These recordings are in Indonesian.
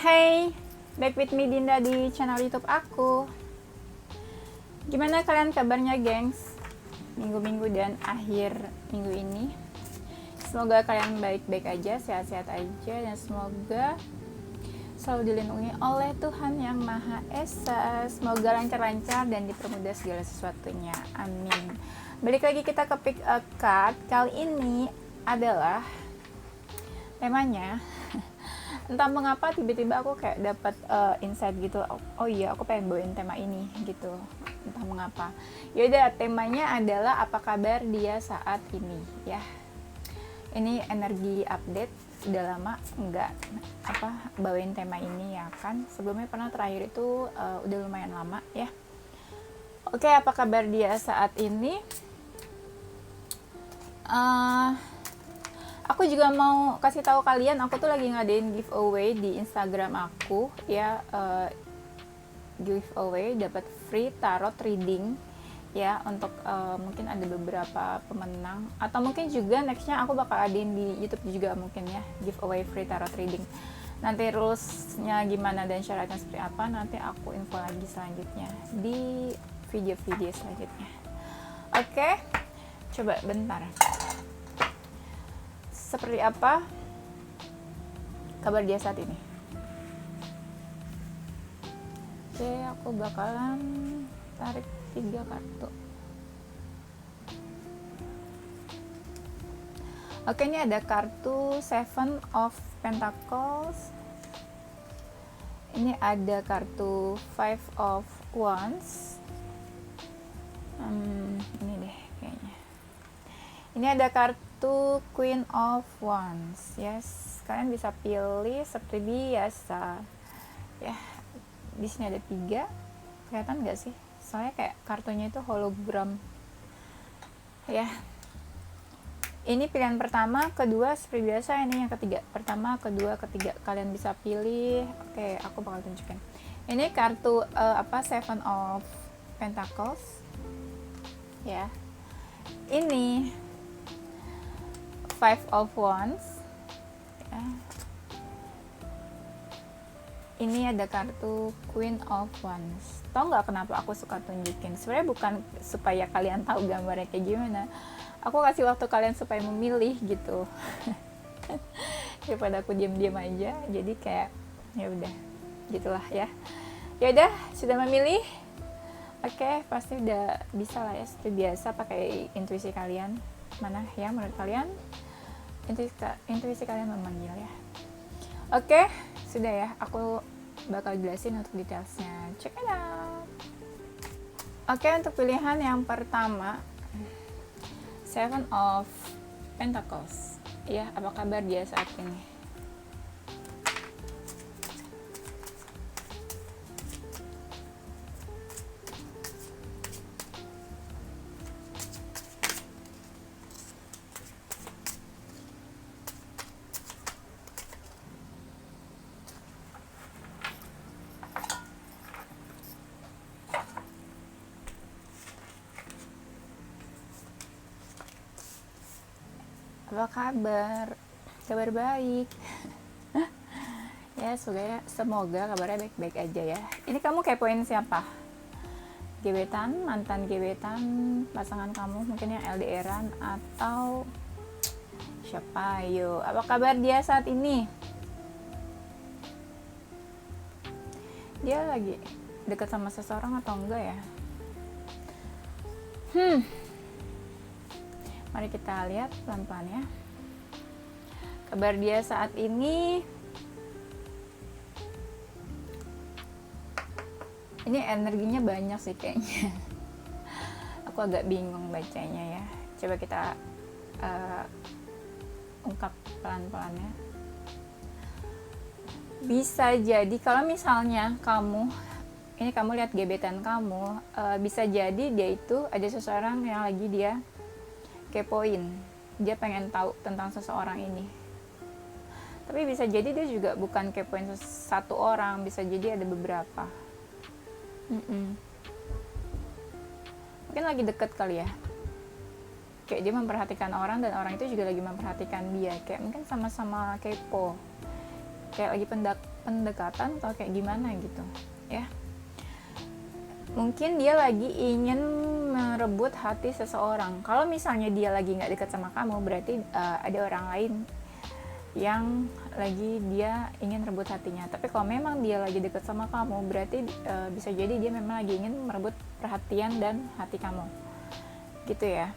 Hey, back with me Dinda di channel YouTube aku. Gimana kalian kabarnya, gengs? Minggu-minggu dan akhir minggu ini. Semoga kalian baik-baik aja, sehat-sehat aja, dan semoga selalu dilindungi oleh Tuhan Yang Maha Esa. Semoga lancar-lancar dan dipermudah segala sesuatunya. Amin. Balik lagi kita ke pick a card. Kali ini adalah temanya entah mengapa tiba-tiba aku kayak dapat insight gitu, oh iya aku pengen bawain tema ini gitu, entah mengapa. Yaudah, temanya adalah apa kabar dia saat ini ya. Ini energi update, udah lama nggak bawain tema ini ya kan. Sebelumnya pernah terakhir itu udah lumayan lama ya. Oke, apa kabar dia saat ini? Aku juga mau kasih tahu kalian, aku tuh lagi ngadain giveaway di Instagram aku ya. Giveaway dapat free tarot reading ya, untuk mungkin ada beberapa pemenang, atau mungkin juga nextnya aku bakal adain di YouTube juga mungkin ya, giveaway free tarot reading. Nanti rulesnya gimana dan syaratnya seperti apa nanti aku info lagi selanjutnya di video-video selanjutnya. Oke, coba bentar. Seperti apa kabar dia saat ini? Oke, aku bakalan tarik 3 kartu. Oke, ini ada kartu Seven of Pentacles. Ini ada kartu Five of Wands. Ini deh kayaknya. Ini ada kartu Queen of Wands. Yes, kalian bisa pilih seperti biasa. Ya, di sini ada 3. Kelihatan nggak sih? Soalnya kayak kartunya itu hologram. Ya. Ini pilihan pertama, kedua seperti biasa, ini yang ketiga. Pertama, kedua, ketiga. Kalian bisa pilih. Oke, aku bakal tunjukin. Ini kartu Seven of Pentacles. Ya. Ini Five of Wands ya. Ini ada kartu Queen of Wands. Tahu nggak kenapa aku suka tunjukin? Sebenarnya bukan supaya kalian tahu gambarnya kayak gimana. Aku kasih waktu kalian supaya memilih gitu. Daripada aku diam-diam aja. Jadi kayak ya udah, gitulah ya. Ya udah, sudah memilih? Oke, pasti udah bisa lah ya, seperti biasa pakai intuisi kalian. Mana ya menurut kalian? Intuisi kalian memanggil ya. Oke, sudah ya, aku bakal jelasin untuk detailsnya. Check it out. Oke, untuk pilihan yang pertama, Seven of Pentacles. Ya, apa kabar dia saat ini? Apa kabar? Kabar baik. Ya, semoga kabarnya baik-baik aja ya. Ini kamu kepoin siapa? Gebetan, mantan gebetan, pasangan kamu mungkin yang LDRan, atau siapa? Ayo, apa kabar dia saat ini? Dia lagi dekat sama seseorang atau enggak ya? Mari kita lihat pelan-pelan ya. Kabar dia saat ini. Ini energinya banyak sih kayaknya. Aku agak bingung bacanya ya. Coba kita ungkap pelan-pelan ya. Bisa jadi kalau misalnya kamu lihat gebetan kamu, bisa jadi dia itu ada seseorang yang lagi dia kepoin, dia pengen tahu tentang seseorang ini. Tapi bisa jadi dia juga bukan kepoin satu orang, bisa jadi ada beberapa. Mungkin lagi deket kali ya, kayak dia memperhatikan orang dan orang itu juga lagi memperhatikan dia, kayak mungkin sama-sama kepo kayak lagi pendekatan atau kayak gimana gitu ya. Mungkin dia lagi ingin merebut hati seseorang. Kalau misalnya dia lagi nggak dekat sama kamu, berarti ada orang lain yang lagi dia ingin rebut hatinya. Tapi kalau memang dia lagi dekat sama kamu, berarti bisa jadi dia memang lagi ingin merebut perhatian dan hati kamu gitu ya.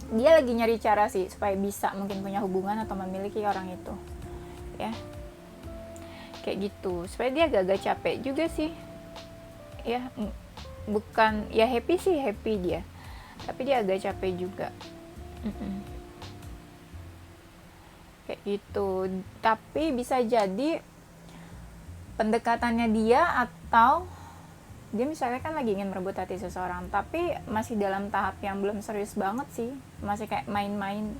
Dia lagi nyari cara sih supaya bisa mungkin punya hubungan atau memiliki orang itu ya, kayak gitu, supaya dia agak capek juga sih ya. Bukan ya, happy sih happy dia, tapi dia agak capek juga. Kayak gitu. Tapi bisa jadi pendekatannya dia, atau dia misalnya kan lagi ingin merebut hati seseorang tapi masih dalam tahap yang belum serius banget sih, masih kayak main-main,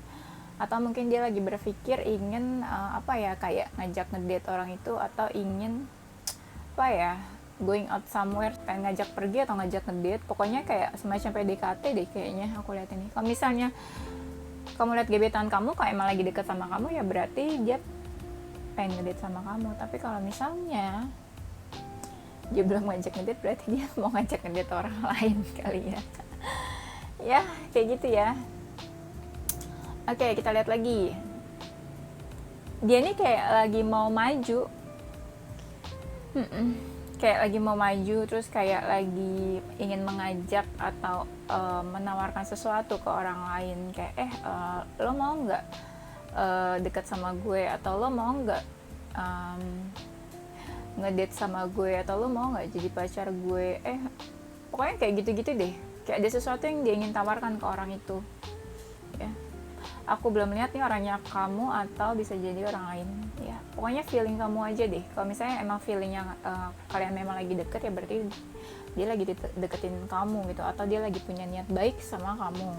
atau mungkin dia lagi berpikir ingin kayak ngajak ngedate orang itu, atau ingin going out somewhere, pengen ngajak pergi atau ngajak ngedate, pokoknya kayak semacam PDKT deh kayaknya aku lihat ini. Kalau misalnya kamu lihat gebetan kamu kalau emang lagi deket sama kamu, ya berarti dia pengen ngedate sama kamu. Tapi kalau misalnya dia belum ngajak ngedate, berarti dia mau ngajak ngedate orang lain kali ya. Ya kayak gitu ya. Oke, kita lihat lagi. Dia nih kayak lagi mau maju. Kayak lagi mau maju, terus kayak lagi ingin mengajak atau menawarkan sesuatu ke orang lain. Kayak lo mau nggak dekat sama gue, atau lo mau nggak ngedate sama gue, atau lo mau nggak jadi pacar gue. Pokoknya kayak gitu-gitu deh. Kayak ada sesuatu yang dia ingin tawarkan ke orang itu ya. Aku belum lihat nih orangnya kamu, atau bisa jadi orang lain ya. Pokoknya feeling kamu aja deh. Kalau misalnya emang feelingnya kalian memang lagi deket, ya berarti dia lagi deketin kamu gitu, atau dia lagi punya niat baik sama kamu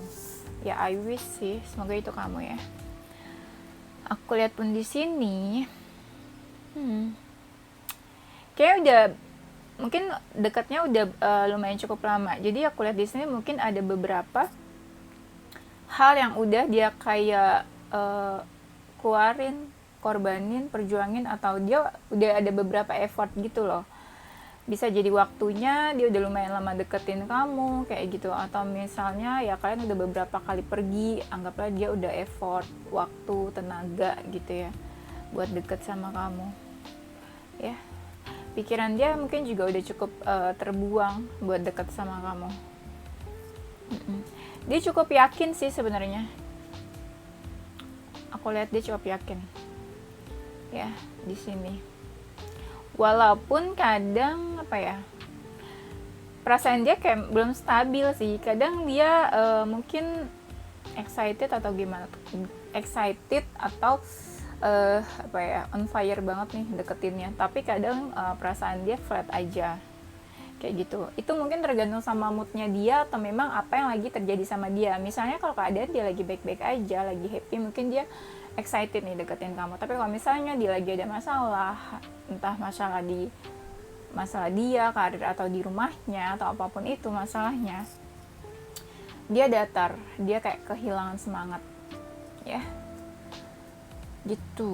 ya. I wish sih, semoga itu kamu ya. Aku lihat pun di sini kayak udah mungkin dekatnya udah lumayan cukup lama. Jadi aku lihat di sini mungkin ada beberapa hal yang udah dia kayak keluarin, korbanin, perjuangin, atau dia udah ada beberapa effort gitu loh. Bisa jadi waktunya dia udah lumayan lama deketin kamu kayak gitu, atau misalnya ya kalian udah beberapa kali pergi, anggaplah dia udah effort, waktu, tenaga gitu ya buat deket sama kamu ya. Pikiran dia mungkin juga udah cukup terbuang buat deket sama kamu. Dia cukup yakin sih sebenarnya. Aku lihat dia cukup yakin ya di sini. Walaupun kadang perasaan dia kayak belum stabil sih. Kadang dia mungkin excited atau gimana? Excited atau on fire banget nih deketinnya. Tapi kadang perasaan dia flat aja. Kayak gitu. Itu mungkin tergantung sama moodnya dia, atau memang apa yang lagi terjadi sama dia. Misalnya kalau keadaan dia lagi baik-baik aja, lagi happy, mungkin dia excited nih deketin kamu. Tapi kalau misalnya dia lagi ada masalah, entah masalah dia, karir, atau di rumahnya, atau apapun itu masalahnya, dia datar, dia kayak kehilangan semangat ya gitu.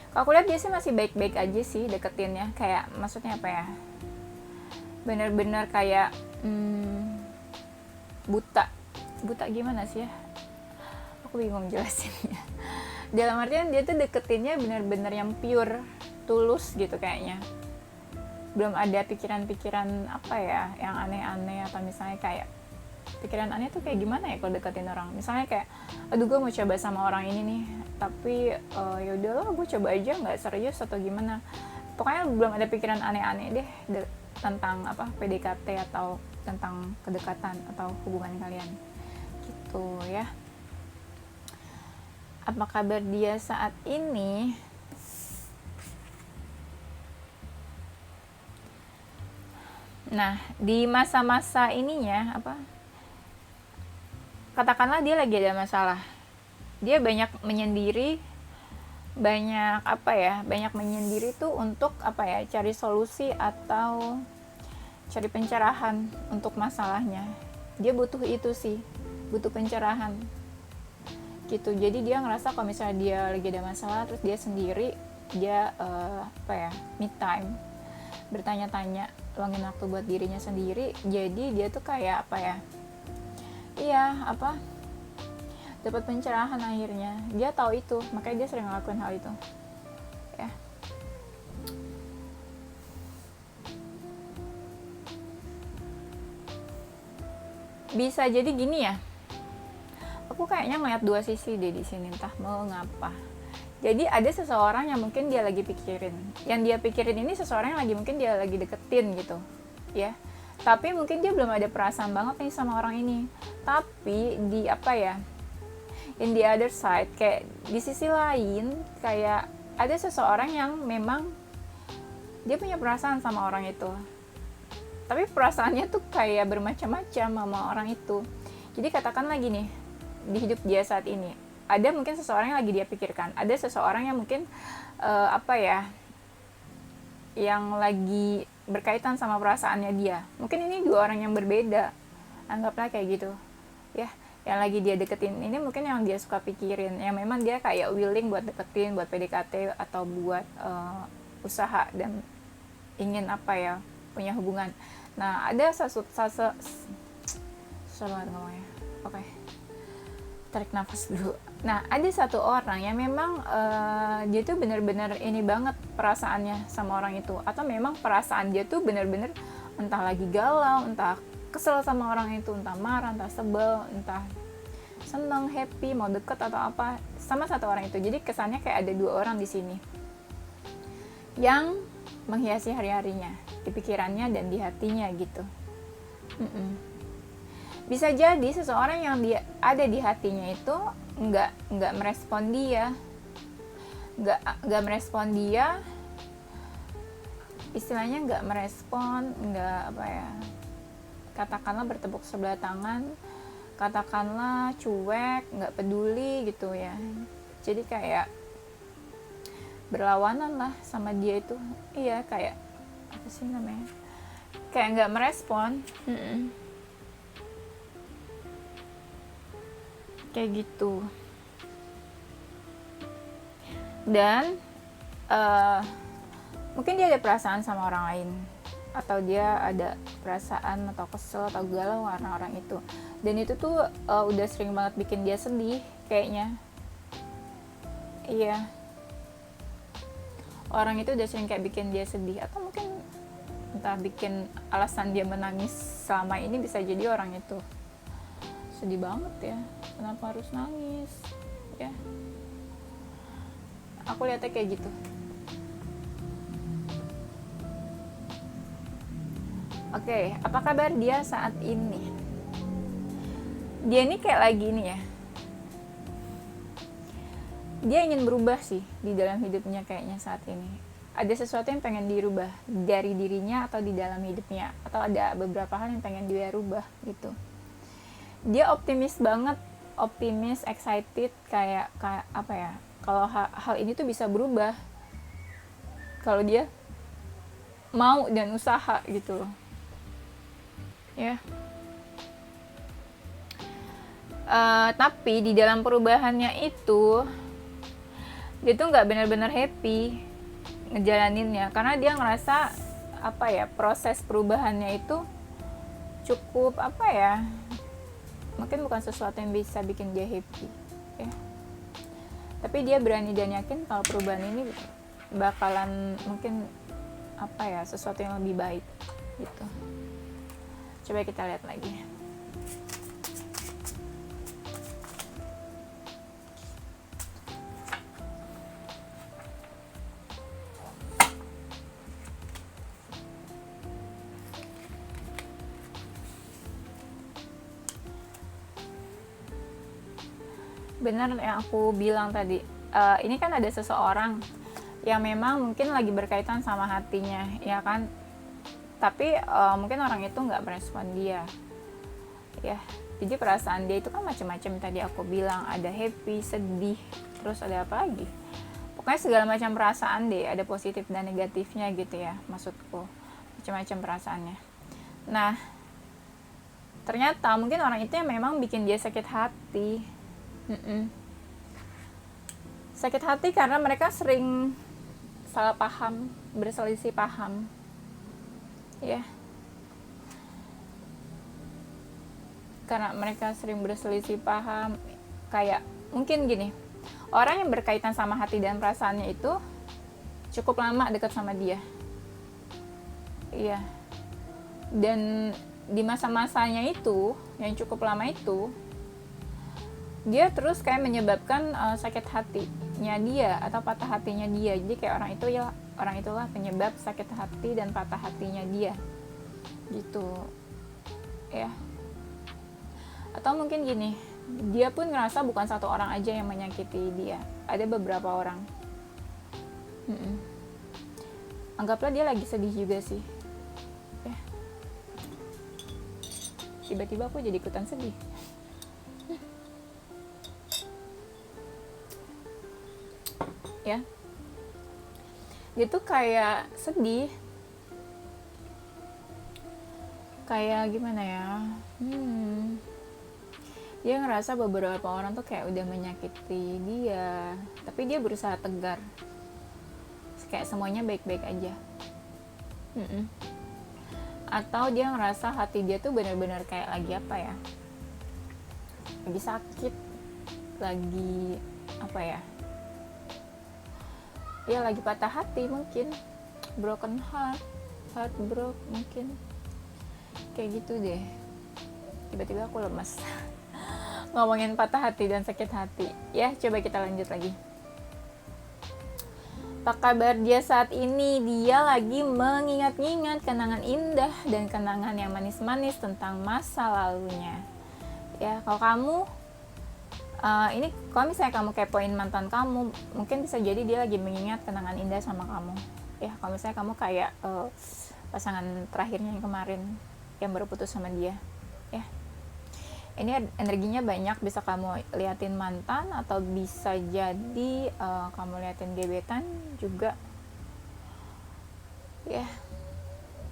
Kalau aku lihat dia sih masih baik-baik aja sih deketinnya. Kayak maksudnya bener-bener kayak buta gimana sih ya, aku bingung jelasinnya. Dalam artian dia tuh deketinnya bener-bener yang pure, tulus gitu kayaknya. Belum ada pikiran-pikiran yang aneh-aneh, atau misalnya kayak pikiran aneh tuh kayak gimana ya kalau deketin orang. Misalnya kayak, aduh gue mau coba sama orang ini nih, tapi ya udahlah gue coba aja, nggak serius atau gimana. Pokoknya belum ada pikiran aneh-aneh deh tentang PDKT atau tentang kedekatan atau hubungan kalian gitu ya. Apa kabar dia saat ini? Nah, di masa-masa ininya katakanlah dia lagi ada masalah. Dia banyak menyendiri, banyak menyendiri tuh untuk cari solusi atau cari pencerahan untuk masalahnya. Dia butuh itu sih, butuh pencerahan gitu. Jadi dia ngerasa kalau misalnya dia lagi ada masalah terus dia sendiri, dia me time, bertanya-tanya, luangin waktu buat dirinya sendiri. Jadi dia tuh kayak dapat pencerahan akhirnya. Dia tahu itu, makanya dia sering ngelakuin hal itu ya. Bisa jadi gini ya, aku kayaknya ngeliat dua sisi deh di sini, entah mau ngapa. Jadi ada seseorang yang mungkin dia lagi pikirin, yang dia pikirin ini seseorang yang mungkin dia lagi deketin gitu ya, tapi mungkin dia belum ada perasaan banget nih sama orang ini. Tapi di in the other side, kayak di sisi lain, kayak ada seseorang yang memang dia punya perasaan sama orang itu, tapi perasaannya tuh kayak bermacam-macam sama orang itu. Jadi katakan lagi nih, di hidup dia saat ini ada mungkin seseorang yang lagi dia pikirkan, ada seseorang yang mungkin yang lagi berkaitan sama perasaannya dia. Mungkin ini dua orang yang berbeda, anggaplah kayak gitu ya. Yang lagi dia deketin ini mungkin yang dia suka pikirin, yang memang dia kayak willing buat deketin, buat PDKT atau buat usaha dan ingin punya hubungan. Nah, ada tarik nafas dulu. Nah, ada satu orang yang memang dia tuh bener-bener ini banget perasaannya sama orang itu, atau memang perasaan dia tuh bener-bener entah lagi galau, entah kesel sama orang itu, entah marah, entah sebel, entah seneng, happy, mau deket atau apa sama satu orang itu. Jadi kesannya kayak ada dua orang di sini yang menghiasi hari-harinya di pikirannya dan di hatinya gitu. Bisa jadi seseorang yang dia ada di hatinya itu nggak merespon dia, nggak merespon dia, istilahnya nggak merespon, katakanlah bertepuk sebelah tangan, katakanlah cuek, nggak peduli gitu ya. Jadi kayak berlawanan lah sama dia itu. Iya, kayak apa sih namanya, kayak nggak merespon. Kayak gitu. Dan mungkin dia ada perasaan sama orang lain, atau dia ada perasaan atau kesel atau galau karena orang itu, dan itu tuh udah sering banget bikin dia sedih kayaknya. Iya, orang itu udah sering kayak bikin dia sedih, atau mungkin entah bikin alasan dia menangis selama ini. Bisa jadi orang itu sedih banget ya, kenapa harus nangis ya. Aku lihatnya kayak gitu. Oke, apa kabar dia saat ini? Dia ini kayak lagi ini ya, dia ingin berubah sih di dalam hidupnya kayaknya saat ini. Ada sesuatu yang pengen dirubah dari dirinya atau di dalam hidupnya, atau ada beberapa hal yang pengen dia rubah gitu. Dia optimis banget, optimis, excited, kayak kalau hal ini tuh bisa berubah kalau dia mau dan usaha gitu loh ya. Tapi di dalam perubahannya itu dia tuh nggak benar-benar happy ngejalaninnya, karena dia ngerasa proses perubahannya itu cukup mungkin bukan sesuatu yang bisa bikin dia happy ya. Tapi dia berani dan yakin kalau perubahan ini bakalan mungkin sesuatu yang lebih baik gitu. Coba kita lihat lagi. Benar yang aku bilang tadi, ini kan ada seseorang yang memang mungkin lagi berkaitan sama hatinya ya kan, tapi mungkin orang itu nggak merespon dia ya. Jadi perasaan dia itu kan macam-macam, tadi aku bilang ada happy, sedih, terus ada apa lagi, pokoknya segala macam perasaan deh, ada positif dan negatifnya gitu ya, maksudku macam-macam perasaannya. Nah, ternyata mungkin orang itu yang memang bikin dia sakit hati. Sakit hati karena mereka sering salah paham, berselisih paham, ya. Karena mereka sering berselisih paham, kayak mungkin gini, orang yang berkaitan sama hati dan perasaannya itu cukup lama dekat sama dia, iya. Dan di masa-masanya itu, yang cukup lama itu, dia terus kayak menyebabkan sakit hatinya dia atau patah hatinya dia. Jadi kayak orang itulah penyebab sakit hati dan patah hatinya dia, gitu, ya. Atau mungkin gini, dia pun ngerasa bukan satu orang aja yang menyakiti dia, ada beberapa orang. Anggaplah dia lagi sedih juga sih, ya. Tiba-tiba aku jadi ikutan sedih. Ya, dia tuh kayak sedih, kayak gimana ya, dia ngerasa beberapa orang tuh kayak udah menyakiti dia, tapi dia berusaha tegar, kayak semuanya baik-baik aja. Atau dia ngerasa hati dia tuh benar-benar kayak lagi apa ya, lagi sakit, lagi apa ya, ya lagi patah hati mungkin, broken heartbroken mungkin, kayak gitu deh. Tiba-tiba aku lemas ngomongin patah hati dan sakit hati. Ya, coba kita lanjut lagi. Apa kabar dia saat ini? Dia lagi mengingat-ingat kenangan indah dan kenangan yang manis-manis tentang masa lalunya. Ya, kalau kamu ini kalau misalnya kamu kepoin mantan kamu, mungkin bisa jadi dia lagi mengingat kenangan indah sama kamu. Ya, kalau misalnya kamu kayak pasangan terakhirnya yang kemarin yang baru putus sama dia, ya. Ini energinya banyak, bisa kamu liatin mantan atau bisa jadi kamu liatin gebetan juga, ya.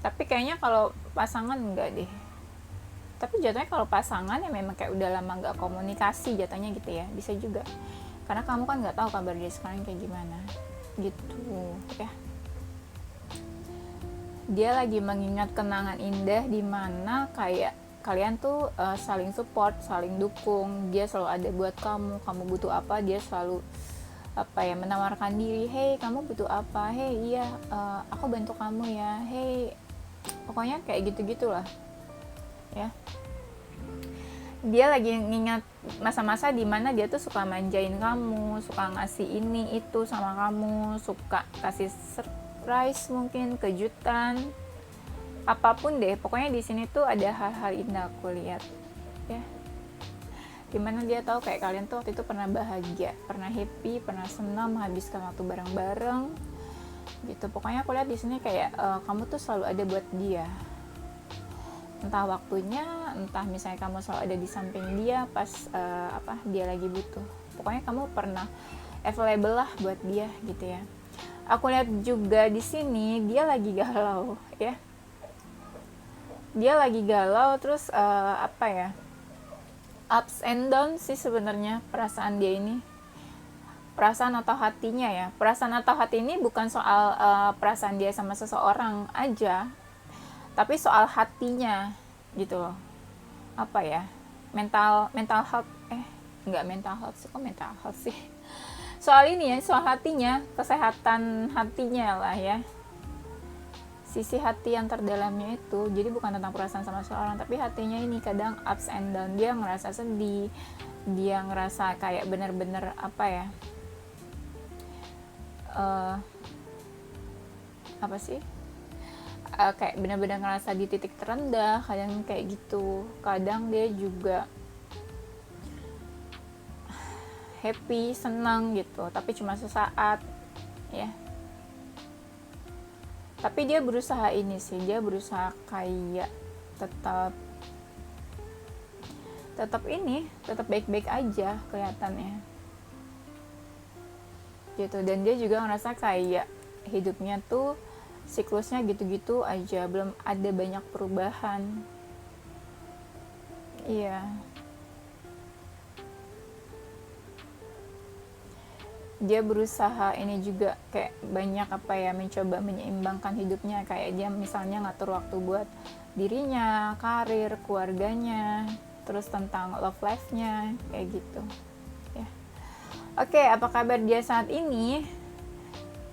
Tapi kayaknya kalau pasangan enggak deh. Tapi jatuhnya kalau pasangan ya memang kayak udah lama nggak komunikasi jatuhnya gitu ya, bisa juga. Karena kamu kan nggak tahu kabar dia sekarang kayak gimana, gitu, ya. Dia lagi mengingat kenangan indah di mana kayak kalian tuh saling support, saling dukung. Dia selalu ada buat kamu butuh apa, dia selalu apa ya, menawarkan diri. Hey, kamu butuh apa? Hey, iya, aku bantu kamu ya. Hey, pokoknya kayak gitu-gitulah, ya. Dia lagi ngingat masa-masa dimana dia tuh suka manjain kamu, suka ngasih ini itu sama kamu, suka kasih surprise, mungkin kejutan, apapun deh. Pokoknya di sini tuh ada hal-hal indah aku lihat, ya. Dimana dia tahu kayak kalian tuh waktu itu pernah bahagia, pernah happy, pernah senang, menghabiskan waktu bareng-bareng, gitu. Pokoknya aku lihat di sini kayak kamu tuh selalu ada buat dia. Entah waktunya, entah misalnya kamu selalu ada di samping dia pas dia lagi butuh. Pokoknya kamu pernah available lah buat dia, gitu ya. Aku lihat juga di sini dia lagi galau, ya. Dia lagi galau, terus ups and down sih sebenarnya perasaan dia ini, perasaan atau hatinya ya. Perasaan atau hati ini bukan soal perasaan dia sama seseorang aja, tapi soal hatinya gitu loh. Apa ya, mental health, enggak mental health sih, kok mental health sih, soal ini ya, soal hatinya, kesehatan hatinya lah ya, sisi hati yang terdalamnya itu. Jadi bukan tentang perasaan sama seseorang, tapi hatinya ini kadang ups and down. Dia ngerasa sedih, dia ngerasa kayak bener-bener apa ya, kayak benar-benar ngerasa di titik terendah, kadang kayak gitu. Kadang dia juga happy, senang gitu, tapi cuma sesaat, ya. Tapi dia berusaha ini sih, dia berusaha kayak tetap baik-baik aja kelihatannya, gitu. Dan dia juga ngerasa kayak hidupnya tuh siklusnya gitu-gitu aja, belum ada banyak perubahan, iya. dia berusaha ini juga kayak banyak apa ya, mencoba menyeimbangkan hidupnya, kayak dia misalnya ngatur waktu buat dirinya, karir, keluarganya, terus tentang love life-nya kayak gitu ya. Oke, apa kabar dia saat ini?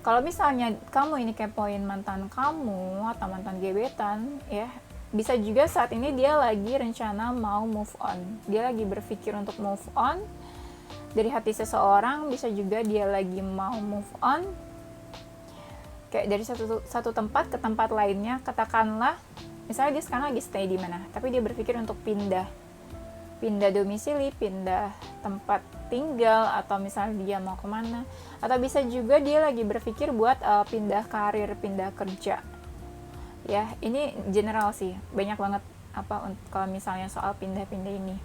Kalau misalnya kamu ini kepoin mantan kamu atau mantan gebetan ya, bisa juga saat ini dia lagi rencana mau move on, dia lagi berpikir untuk move on dari hati seseorang. Bisa juga dia lagi mau move on kayak dari satu tempat ke tempat lainnya. Katakanlah misalnya dia sekarang lagi stay di mana, tapi dia berpikir untuk pindah domisili, pindah tempat tinggal, atau misalnya dia mau kemana. Atau bisa juga dia lagi berpikir buat pindah karir, pindah kerja ya. Ini general sih, banyak banget apa kalau misalnya soal pindah-pindah ini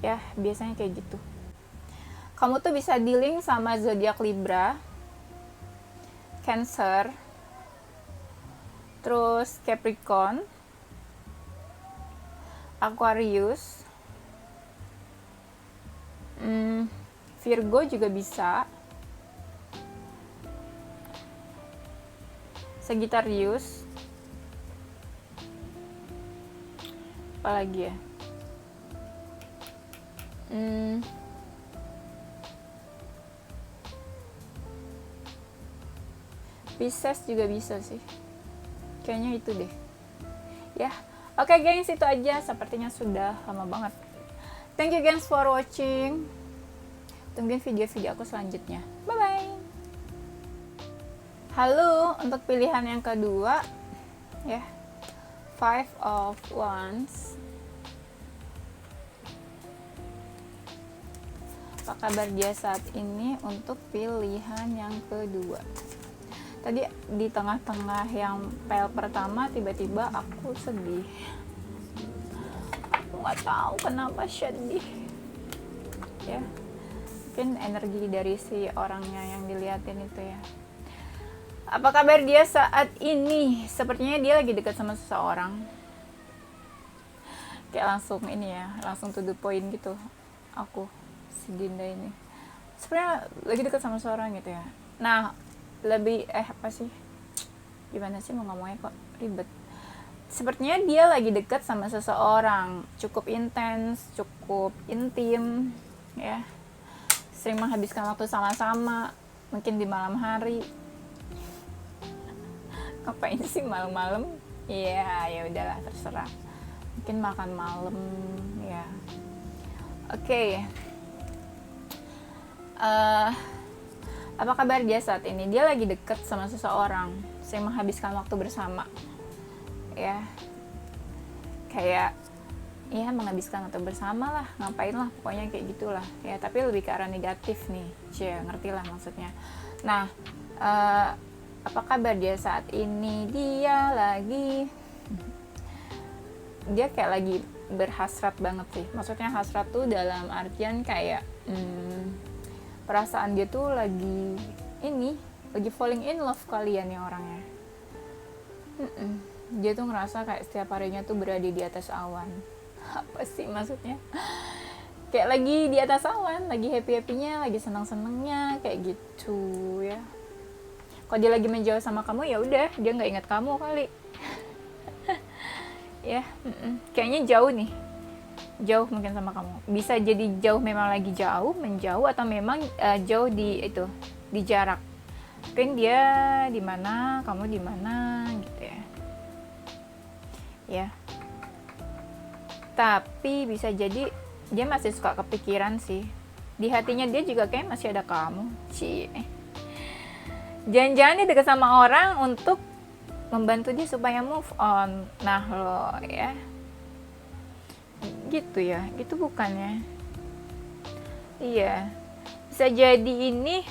ya, biasanya kayak gitu. Kamu tuh bisa dealing sama zodiak Libra, Cancer, terus Capricorn, Aquarius, Virgo juga bisa, Sagittarius, apalagi ya, Pisces juga bisa sih, kayaknya itu deh ya. Oke gengs, itu aja, sepertinya sudah lama banget. Thank you guys for watching. Tungguin video-video aku selanjutnya. Bye bye. Halo, untuk pilihan yang kedua ya, Five of Wands. Apa kabar dia saat ini untuk pilihan yang kedua? Tadi di tengah-tengah yang pel pertama tiba-tiba aku sedih. Aku nggak tahu kenapa sedih ya, mungkin energi dari si orangnya yang diliatin itu ya. Apa kabar dia saat ini? Sepertinya dia lagi dekat sama seseorang, kayak langsung ini ya, langsung to the point gitu. Aku si Dinda ini sebenarnya lagi dekat sama seseorang gitu ya. Nah, lebih apa sih, gimana sih mau ngomongnya, kok ribet. Sepertinya dia lagi dekat sama seseorang, cukup intens, cukup intim ya, sering menghabiskan waktu sama-sama, mungkin di malam hari. Ngapain sih malam-malam ya, ya udahlah terserah, mungkin makan malam ya. Oke. Apa kabar dia saat ini? Dia lagi deket sama seseorang, sering menghabiskan waktu bersama ya, kayak ya menghabiskan waktu bersama lah, ngapain lah pokoknya kayak gitulah ya, tapi lebih ke arah negatif nih, ngerti lah maksudnya. Nah, apa kabar dia saat ini? Dia kayak lagi berhasrat banget sih, maksudnya hasrat tuh dalam artian kayak perasaan dia tuh lagi falling in love kalian ya orangnya. Dia tuh ngerasa kayak setiap harinya tuh berada di atas awan. Apa sih maksudnya? Kayak lagi di atas awan, lagi happy-happynya, lagi senang-senangnya kayak gitu ya. Kalau dia lagi menjauh sama kamu ya udah, dia nggak ingat kamu kali. Ya, kayaknya jauh nih. Jauh mungkin sama kamu, bisa jadi jauh memang lagi menjauh, atau memang jauh di jarak, mungkin dia di mana, kamu di mana gitu ya. Tapi bisa jadi dia masih suka kepikiran sih, di hatinya dia juga kayak masih ada kamu. Jangan-jangan dia dekat sama orang untuk membantu dia supaya move on. Nah lo ya gitu ya, gitu bukannya? Iya, bisa jadi ini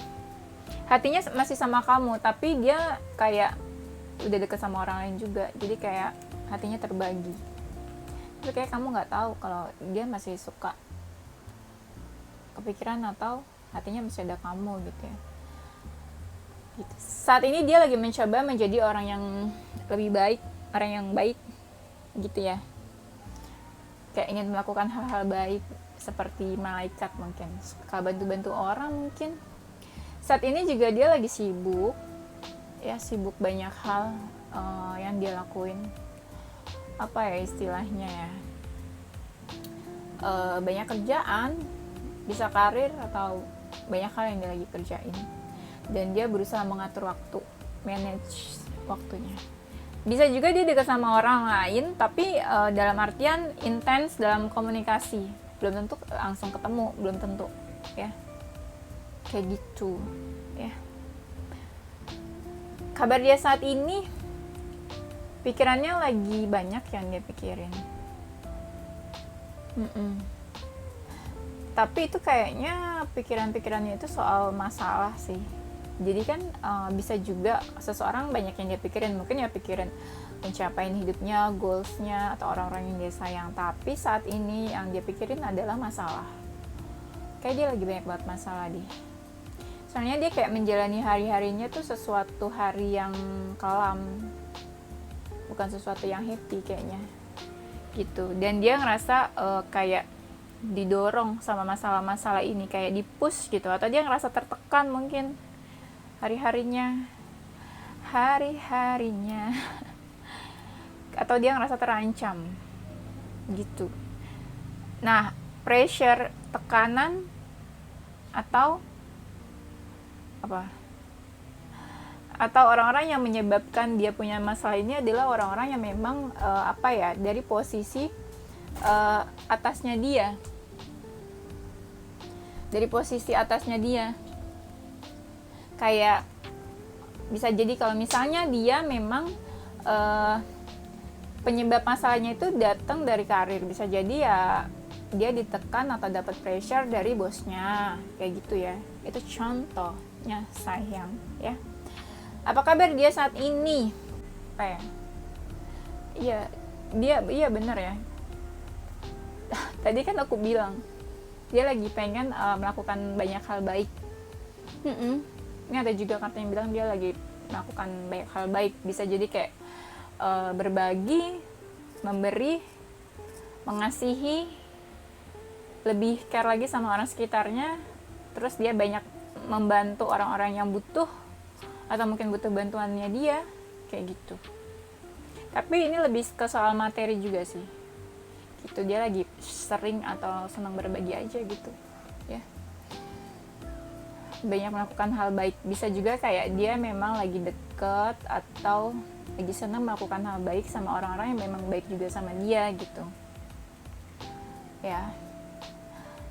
hatinya masih sama kamu, tapi dia kayak udah deket sama orang lain juga, jadi kayak hatinya terbagi. Tapi kayak kamu nggak tahu kalau dia masih suka, kepikiran, atau hatinya masih ada kamu gitu ya. Gitu. Saat ini dia lagi mencoba menjadi orang yang lebih baik, orang yang baik gitu ya, kayak ingin melakukan hal-hal baik seperti malaikat, mungkin suka bantu-bantu orang, mungkin Saat ini juga dia lagi sibuk, ya sibuk banyak hal yang dia lakuin. Apa ya istilahnya ya, banyak kerjaan, bisa karir atau banyak hal yang dia lagi kerjain. Dan dia berusaha mengatur waktu, manage waktunya. Bisa juga dia dekat sama orang lain, tapi dalam artian intens dalam komunikasi. Belum tentu langsung ketemu, belum tentu, ya. Kayak gitu, ya. Kabar dia saat ini, pikirannya lagi banyak yang dia pikirin. Tapi itu kayaknya pikiran-pikirannya itu soal masalah sih. Jadi kan bisa juga seseorang banyak yang dia pikirin, mungkin ya pikirin pencapaian hidupnya, goalsnya, atau orang-orang yang dia sayang. Tapi saat ini yang dia pikirin adalah masalah. Kayak dia lagi banyak banget masalah deh. Soalnya dia kayak menjalani hari-harinya tuh sesuatu hari yang kelam, bukan sesuatu yang happy kayaknya gitu. Dan dia ngerasa kayak didorong sama masalah-masalah ini, kayak dipush gitu, atau dia ngerasa tertekan mungkin hari-harinya atau dia ngerasa terancam gitu. Nah, pressure, tekanan atau apa? Atau orang-orang yang menyebabkan dia punya masalah ini adalah orang-orang yang memang dari posisi atasnya dia. Dari posisi atasnya dia. Kayak bisa jadi kalau misalnya dia memang penyebab masalahnya itu datang dari karir, bisa jadi ya dia ditekan atau dapat pressure dari bosnya, kayak gitu ya. Itu contohnya sayang, ya. Apa kabar dia saat ini? Apa ya? Iya benar ya. Tadi kan aku bilang dia lagi pengen melakukan banyak hal baik. Ini ada juga kata yang bilang dia lagi melakukan banyak hal baik. Bisa jadi kayak berbagi, memberi, mengasihi, lebih care lagi sama orang sekitarnya. Terus dia banyak membantu orang-orang yang butuh atau mungkin butuh bantuannya dia, kayak gitu. Tapi ini lebih ke soal materi juga sih. Gitu, dia lagi sering atau senang berbagi aja gitu, ya. Banyak melakukan hal baik. Bisa juga kayak dia memang lagi deket atau lagi senang melakukan hal baik sama orang-orang yang memang baik juga sama dia gitu, ya.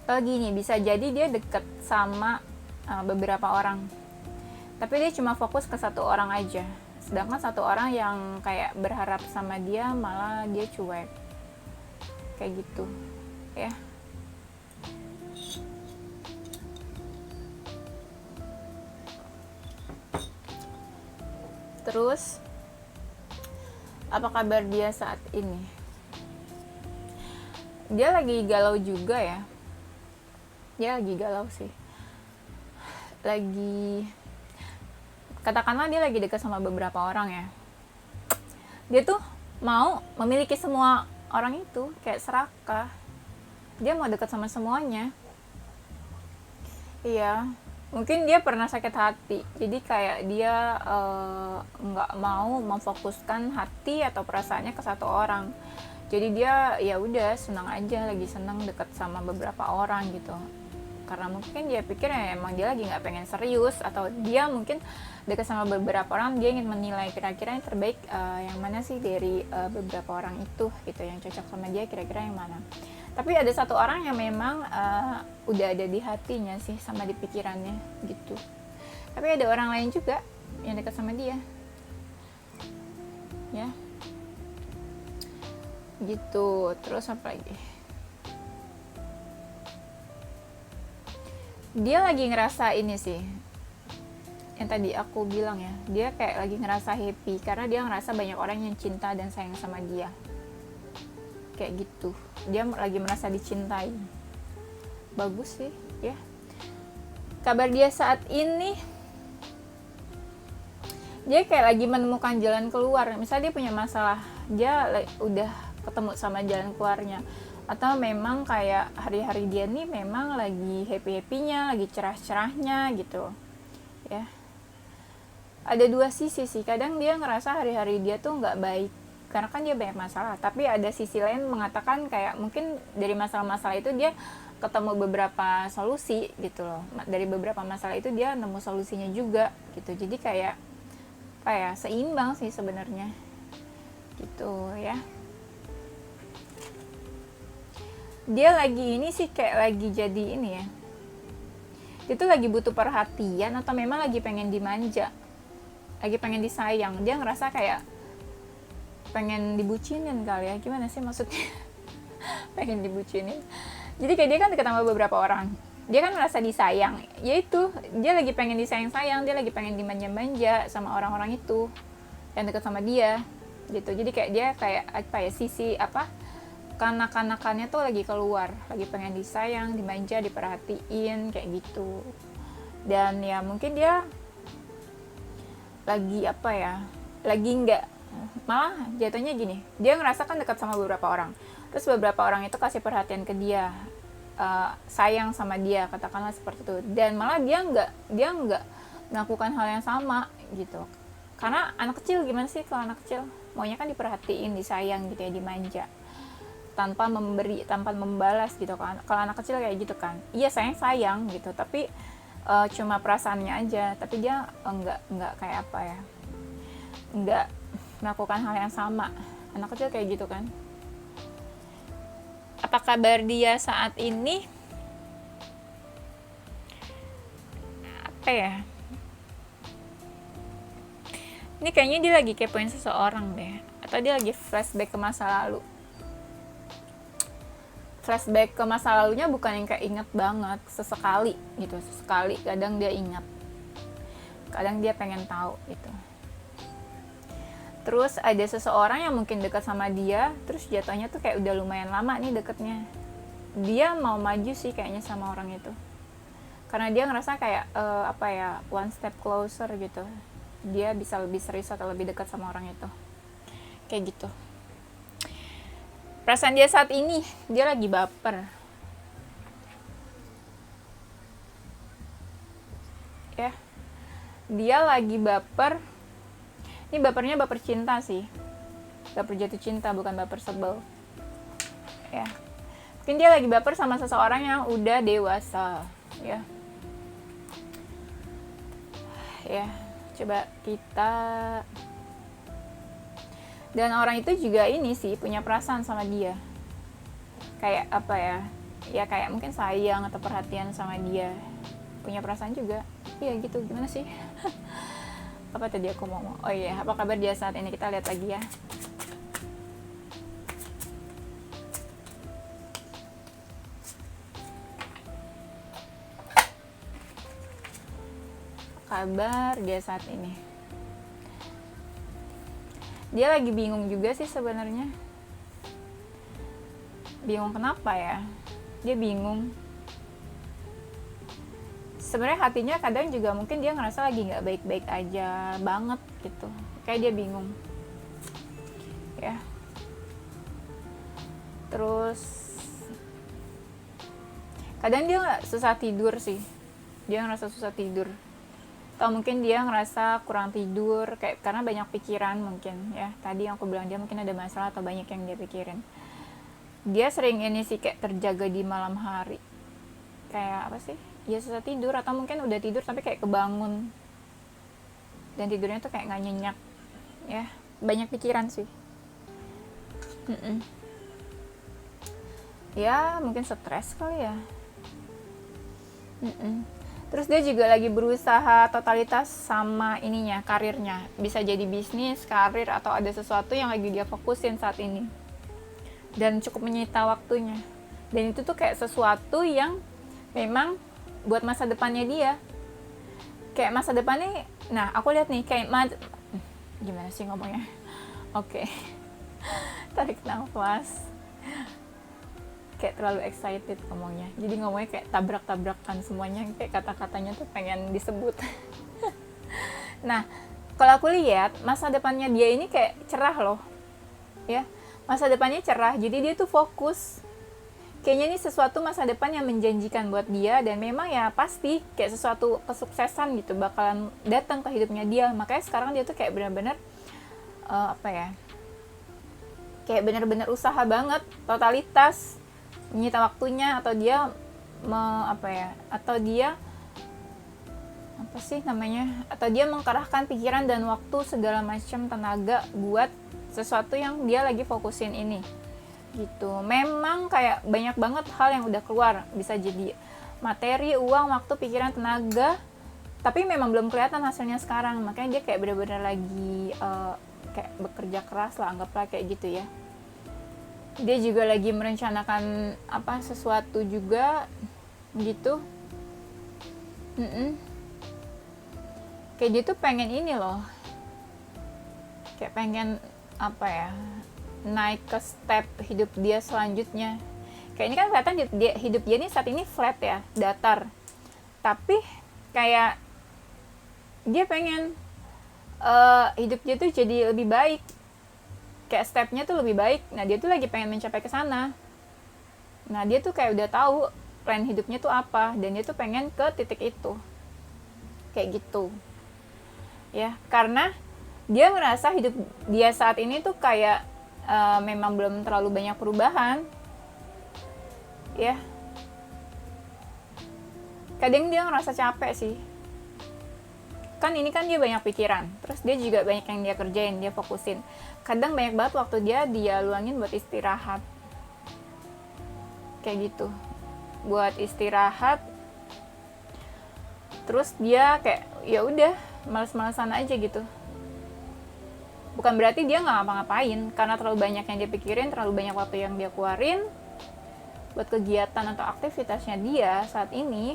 Atau gini, bisa jadi dia deket sama beberapa orang, tapi dia cuma fokus ke satu orang aja, sedangkan satu orang yang kayak berharap sama dia malah dia cuek, kayak gitu, ya. Terus apa kabar dia saat ini? Dia lagi galau juga ya. Dia lagi galau sih. Katakanlah dia lagi dekat sama beberapa orang ya. Dia tuh mau memiliki semua orang itu, kayak serakah. Dia mau dekat sama semuanya. Iya, mungkin dia pernah sakit hati, jadi kayak dia nggak mau memfokuskan hati atau perasaannya ke satu orang. Jadi dia ya udah senang aja, lagi senang dekat sama beberapa orang gitu. Karena mungkin dia pikir ya emang dia lagi nggak pengen serius, atau dia mungkin dekat sama beberapa orang, dia ingin menilai kira-kira yang terbaik yang mana sih dari beberapa orang itu gitu, yang cocok sama dia kira-kira yang mana. Tapi ada satu orang yang memang udah ada di hatinya sih, sama di pikirannya gitu. Tapi ada orang lain juga yang dekat sama dia, ya gitu. Terus apa lagi? Dia lagi ngerasa ini sih, yang tadi aku bilang ya, dia kayak lagi ngerasa happy karena dia ngerasa banyak orang yang cinta dan sayang sama dia, kayak gitu. Dia lagi merasa dicintai. Bagus sih, ya. Kabar dia saat ini, dia kayak lagi menemukan jalan keluar. Misalnya dia punya masalah, dia udah ketemu sama jalan keluarnya. Atau memang kayak hari-hari dia nih memang lagi happy-happynya, lagi cerah-cerahnya gitu. ya. Ada dua sisi sih, kadang dia ngerasa hari-hari dia tuh nggak baik karena kan dia banyak masalah, tapi ada sisi lain mengatakan kayak mungkin dari masalah-masalah itu dia ketemu beberapa solusi gitu loh, dari beberapa masalah itu dia nemu solusinya juga gitu. Jadi kayak apa ya, seimbang sih sebenarnya gitu ya. Dia lagi ini sih kayak lagi jadi ini ya, dia tuh lagi butuh perhatian atau memang lagi pengen dimanja, lagi pengen disayang. Dia ngerasa kayak pengen dibucinin kali ya, gimana sih maksudnya. Pengen dibucinin, jadi kayak dia kan deket sama beberapa orang, dia kan merasa disayang, yaitu dia lagi pengen disayang-sayang, dia lagi pengen dimanja-manja sama orang-orang itu yang deket sama dia gitu. Jadi kayak dia kayak apa ya, sisi apa, kanak-kanakannya tuh lagi keluar, lagi pengen disayang, dimanja, diperhatiin kayak gitu. Dan ya mungkin dia lagi apa ya, lagi nggak, malah jatuhnya gini, dia ngerasa kan dekat sama beberapa orang, terus beberapa orang itu kasih perhatian ke dia, sayang sama dia, katakanlah seperti itu, dan malah dia nggak melakukan hal yang sama gitu. Karena anak kecil gimana sih, kalau anak kecil maunya kan diperhatiin, disayang gitu ya, dimanja, tanpa memberi, tanpa membalas gitu kan. Kalau anak kecil kayak gitu kan, iya sayang gitu, tapi cuma perasaannya aja, tapi dia enggak kayak apa ya, enggak melakukan hal yang sama. Anak kecil kayak gitu kan. Apa kabar dia saat ini? Apa ya, ini kayaknya dia lagi kepoin seseorang deh, atau dia lagi flashback ke masa lalu. Flashback ke masa lalunya bukan yang kayak inget banget, sesekali gitu, sesekali kadang dia ingat, kadang dia pengen tahu gitu. Terus ada seseorang yang mungkin dekat sama dia, terus jatuhnya tuh kayak udah lumayan lama nih deketnya. Dia mau maju sih kayaknya sama orang itu, karena dia ngerasa kayak apa ya, one step closer gitu, dia bisa lebih serius atau lebih dekat sama orang itu kayak gitu. Perasaan dia saat ini, dia lagi baper ya, dia lagi baper. Ini bapernya baper cinta sih, baper jatuh cinta, bukan baper sebel ya. Mungkin dia lagi baper sama seseorang yang udah dewasa ya. Ya, coba kita, dan orang itu juga ini sih punya perasaan sama dia, kayak apa ya, ya kayak mungkin sayang atau perhatian sama dia, punya perasaan juga, iya gitu. Gimana sih? Apa tadi aku mau ngomong? Oh iya, apa kabar dia saat ini? Kita lihat lagi ya. Kabar dia saat ini, dia lagi bingung juga sih sebenarnya. Bingung kenapa ya? Dia bingung. Sebenarnya hatinya kadang juga mungkin dia ngerasa lagi nggak baik-baik aja banget gitu. Kayak dia bingung. Ya. Terus kadang dia susah tidur sih. Dia ngerasa susah tidur. Atau mungkin dia ngerasa kurang tidur kayak karena banyak pikiran mungkin ya. Tadi yang aku bilang dia mungkin ada masalah atau banyak yang dia pikirin. Dia sering ini sih kayak terjaga di malam hari. Kayak apa sih? Ya susah tidur, atau mungkin udah tidur tapi kayak kebangun. Dan tidurnya tuh kayak gak nyenyak. Ya, banyak pikiran sih. Ya, mungkin stres kali ya. Terus dia juga lagi berusaha totalitas sama ininya, karirnya. Bisa jadi bisnis, karir, atau ada sesuatu yang lagi dia fokusin saat ini. Dan cukup menyita waktunya. Dan itu tuh kayak sesuatu yang memang buat masa depannya dia. Kayak masa depannya, nah aku lihat nih, kayak gimana sih ngomongnya? Oke. Tarik nafas. Kayak terlalu excited ngomongnya, jadi ngomongnya kayak tabrak-tabrakan semuanya, kayak kata-katanya tuh pengen disebut. Nah, kalau aku lihat masa depannya dia ini kayak cerah loh ya, masa depannya cerah, jadi dia tuh fokus kayaknya ini sesuatu masa depan yang menjanjikan buat dia, dan memang ya pasti kayak sesuatu kesuksesan gitu bakalan datang ke hidupnya dia. Makanya sekarang dia tuh kayak benar-benar apa ya, kayak benar-benar usaha banget, totalitas menyita waktunya, atau dia atau dia apa sih namanya, atau dia mengkerahkan pikiran dan waktu segala macam tenaga buat sesuatu yang dia lagi fokusin ini gitu. Memang kayak banyak banget hal yang udah keluar, bisa jadi materi, uang, waktu, pikiran, tenaga, tapi memang belum kelihatan hasilnya sekarang. Makanya dia kayak bener-bener lagi kayak bekerja keras lah, anggaplah kayak gitu ya. Dia juga lagi merencanakan sesuatu juga gitu. Kayak dia tuh pengen ini loh, kayak pengen naik ke step hidup dia selanjutnya. Kayak ini kan kelihatan hidup dia nih saat ini flat ya, datar. Tapi kayak dia pengen hidup dia tuh jadi lebih baik, kayak stepnya tuh lebih baik. Nah dia tuh lagi pengen mencapai ke sana. Nah dia tuh kayak udah tahu plan hidupnya tuh apa, dan dia tuh pengen ke titik itu, kayak gitu ya. Karena dia ngerasa hidup dia saat ini tuh kayak memang belum terlalu banyak perubahan ya. Kadang dia ngerasa capek sih, kan ini kan dia banyak pikiran, terus dia juga banyak yang dia kerjain, dia fokusin. Kadang banyak banget waktu dia luangin buat istirahat, kayak gitu, buat istirahat. Terus dia kayak ya udah males-malesan aja gitu. Bukan berarti dia nggak ngapa-ngapain, karena terlalu banyak yang dia pikirin, terlalu banyak waktu yang dia keluarin buat kegiatan atau aktivitasnya dia saat ini.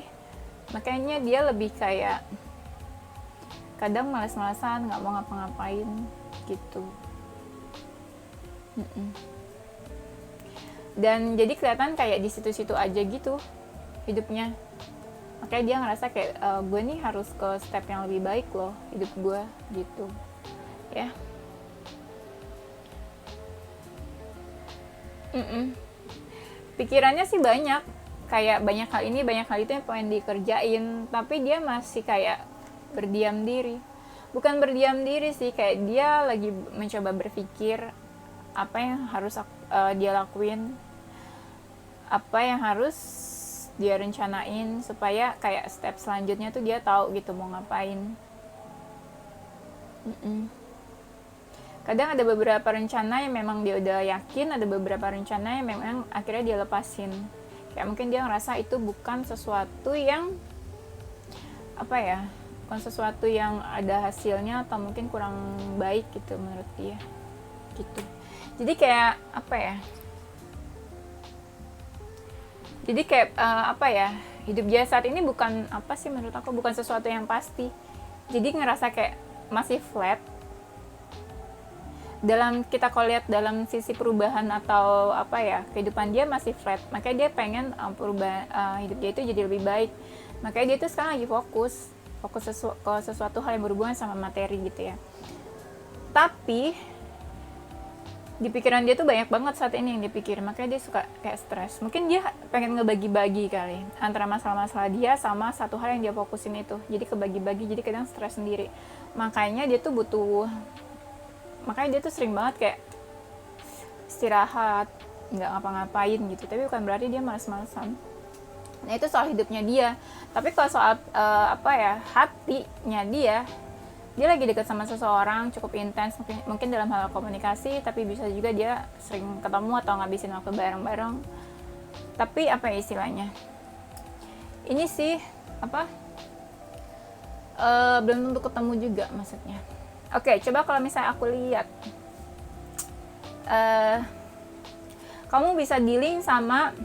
Makanya dia lebih kayak kadang males-malesan, nggak mau ngapa-ngapain gitu. Dan jadi kelihatan kayak di situ-situ aja gitu hidupnya. Makanya dia ngerasa kayak gue nih harus ke step yang lebih baik loh hidup gue gitu ya. Pikirannya sih banyak, kayak banyak hal ini banyak hal itu yang pengen dikerjain, tapi dia masih kayak berdiam diri. Bukan berdiam diri sih, kayak dia lagi mencoba berpikir apa yang harus dia lakuin, apa yang harus dia rencanain, supaya kayak step selanjutnya tuh dia tahu gitu mau ngapain. Kadang ada beberapa rencana yang memang dia udah yakin, ada beberapa rencana yang memang akhirnya dia lepasin. Kayak mungkin dia ngerasa itu bukan sesuatu yang bukan sesuatu yang ada hasilnya, atau mungkin kurang baik gitu menurut dia gitu. Jadi kayak jadi kayak hidup dia saat ini bukan menurut aku bukan sesuatu yang pasti. Jadi ngerasa kayak masih flat. Dalam kita kalau lihat dalam sisi perubahan atau kehidupan dia masih flat. Makanya dia pengen hidup dia itu jadi lebih baik. Makanya dia tuh sekarang lagi fokus ke sesuatu hal yang berhubungan sama materi gitu ya. Tapi di pikiran dia tuh banyak banget saat ini yang dipikir, makanya dia suka kayak stres. Mungkin dia pengen ngebagi-bagi kali antara masalah-masalah dia sama satu hal yang dia fokusin itu. Jadi kebagi-bagi, jadi kadang stres sendiri. Makanya dia tuh sering banget kayak istirahat, nggak ngapa-ngapain gitu. Tapi bukan berarti dia malas-malasan. Nah itu soal hidupnya dia. Tapi kalau soal hatinya dia lagi dekat sama seseorang cukup intens, mungkin dalam hal komunikasi, tapi bisa juga dia sering ketemu atau ngabisin waktu bareng-bareng. Tapi istilahnya ini sih belum tentu ketemu juga maksudnya. Oke, coba kalau misalnya aku lihat kamu bisa dealing sama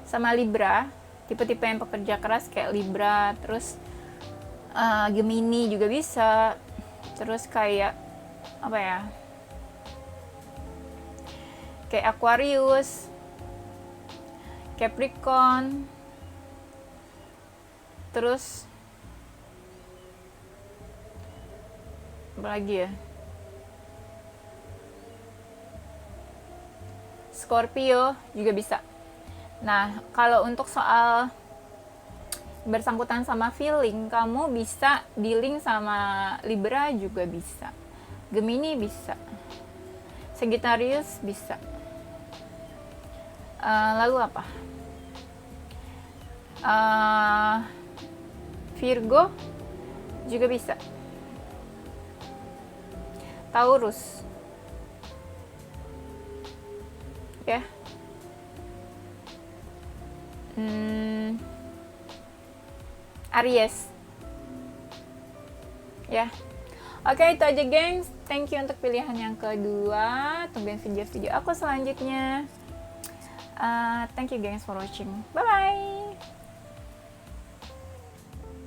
sama Libra, tipe-tipe yang pekerja keras kayak Libra, terus Gemini juga bisa, terus kayak kayak Aquarius, Capricorn, terus apa lagi ya, Scorpio juga bisa. Nah, kalau untuk soal bersangkutan sama feeling, kamu bisa dealing sama Libra juga bisa. Gemini bisa. Sagittarius bisa. Lalu apa? Virgo juga bisa. Taurus. Ya. Aries. Ya. Oke, itu aja gengs. Thank you untuk pilihan yang kedua. Tungguin video-video aku selanjutnya. Thank you gengs for watching. Bye-bye.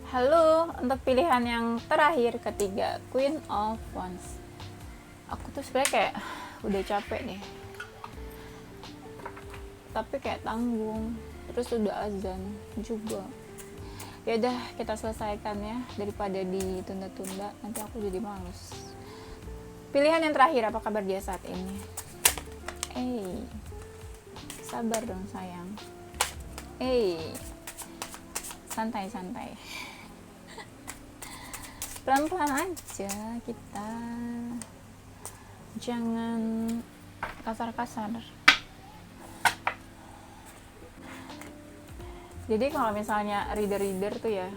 Halo, untuk pilihan yang terakhir ketiga, Queen of Wands. Aku tuh sebenarnya kayak udah capek deh. Tapi kayak tanggung. Terus udah azan juga. Ya udah, kita selesaikan ya daripada ditunda-tunda, nanti aku jadi males. Pilihan yang terakhir, apa kabar dia saat ini? Sabar dong sayang. Santai-santai. Pelan-pelan aja kita. Jangan kasar-kasar. Jadi kalau misalnya reader tuh ya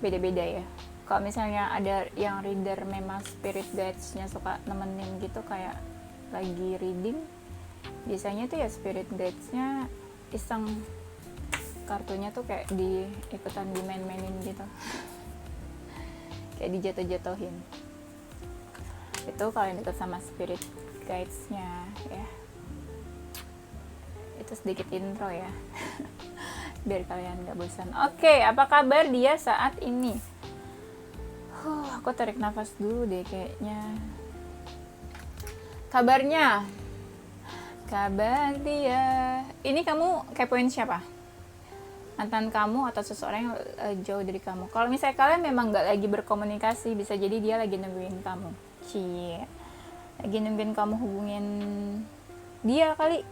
beda-beda ya. Kalau misalnya ada yang reader memang spirit guides-nya suka nemenin gitu kayak lagi reading, biasanya tuh ya spirit guides-nya iseng, kartunya tuh kayak ikutan dimain-mainin gitu. Kayak dijatuh-jatuhin. Itu kalau yang deket sama spirit guides-nya ya. Itu sedikit intro ya. Biar kalian gak bosan. Oke, apa kabar dia saat ini? Aku tarik nafas dulu deh kayaknya. Kabar dia. Ini kamu kepoin siapa? Mantan kamu atau seseorang yang jauh dari kamu? Kalau misalnya kalian memang gak lagi berkomunikasi, bisa jadi dia lagi nungguin kamu. Lagi nungguin kamu hubungin dia kali.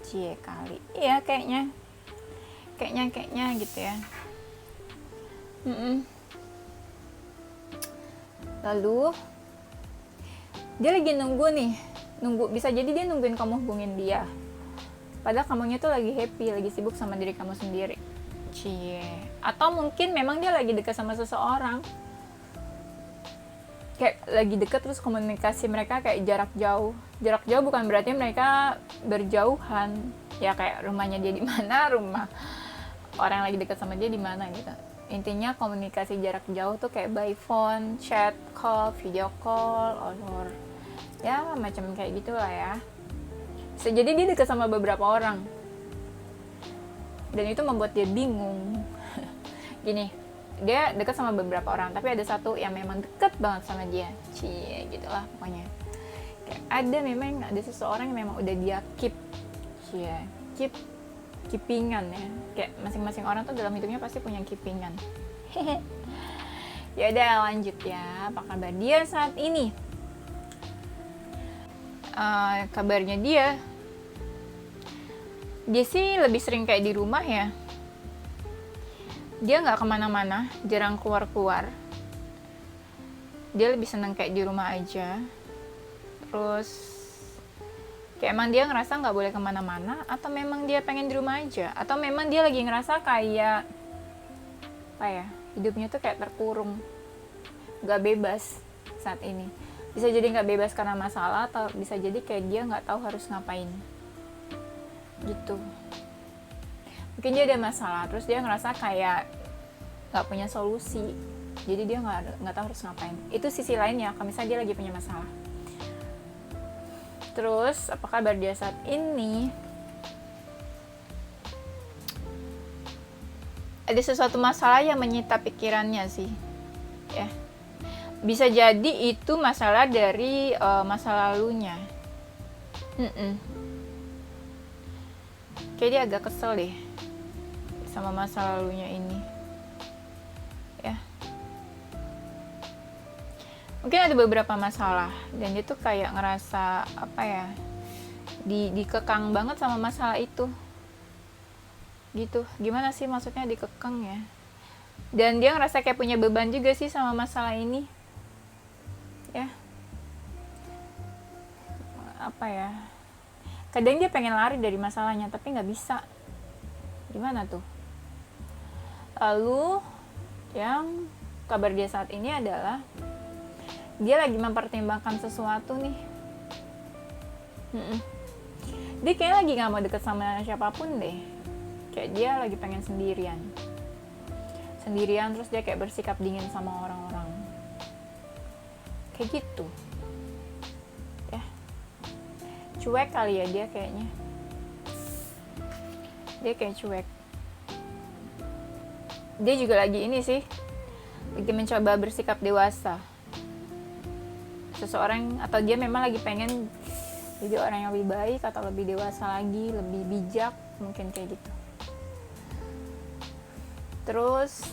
Kali. Iya kayaknya gitu ya. Lalu dia lagi nunggu, bisa jadi dia nungguin kamu hubungin dia, padahal kamunya tuh lagi happy, lagi sibuk sama diri kamu sendiri. Atau mungkin memang dia lagi dekat sama seseorang, kayak lagi deket terus komunikasi mereka kayak jarak jauh bukan berarti mereka berjauhan ya, kayak rumahnya dia di mana, rumah orang yang lagi deket sama dia di mana gitu. Intinya komunikasi jarak jauh tuh kayak by phone, chat, call, video call, or ya macam kayak gitulah ya. Bisa jadi dia deket sama beberapa orang dan itu membuat dia bingung. Gini, dia dekat sama beberapa orang, tapi ada satu yang memang deket banget sama dia. Gitulah pokoknya. Kayak ada seseorang yang memang udah dia keepingan ya. Kayak masing-masing orang tuh dalam hidupnya pasti punya keepingan. Ya udah lanjut ya. Apa kabar dia saat ini? Kabarnya dia sih lebih sering kayak di rumah ya. Dia nggak kemana-mana, jarang keluar-keluar. Dia lebih seneng kayak di rumah aja. Terus kayak emang dia ngerasa nggak boleh kemana-mana, atau memang dia pengen di rumah aja, atau memang dia lagi ngerasa kayak hidupnya tuh kayak terkurung, nggak bebas saat ini. Bisa jadi nggak bebas karena masalah, atau bisa jadi kayak dia nggak tahu harus ngapain gitu. Mungkin dia ada masalah, terus dia ngerasa kayak nggak punya solusi, jadi dia nggak tahu harus ngapain. Itu sisi lainnya, kalau misalnya dia lagi punya masalah. Terus apa kabar dia saat ini? Ada sesuatu masalah yang menyita pikirannya sih, ya. Bisa jadi itu masalah dari masa lalunya. Kayak dia agak kesel deh sama masa lalunya ini, ya. Mungkin ada beberapa masalah dan dia tuh kayak ngerasa dikekang banget sama masalah itu gitu. Gimana sih maksudnya dikekang ya, dan dia ngerasa kayak punya beban juga sih sama masalah ini ya. Apa ya, kadang dia pengen lari dari masalahnya tapi nggak bisa. Gimana tuh? Lalu yang kabar dia saat ini adalah dia lagi mempertimbangkan sesuatu nih. Dia kayaknya lagi nggak mau deket sama siapapun deh. Kayak dia lagi pengen sendirian, terus dia kayak bersikap dingin sama orang-orang kayak gitu ya. Cuek kali ya dia, kayaknya dia kayak cuek. Dia juga lagi ini sih, lagi mencoba bersikap dewasa. Seseorang, atau dia memang lagi pengen jadi orang yang lebih baik atau lebih dewasa lagi, lebih bijak, mungkin kayak gitu. Terus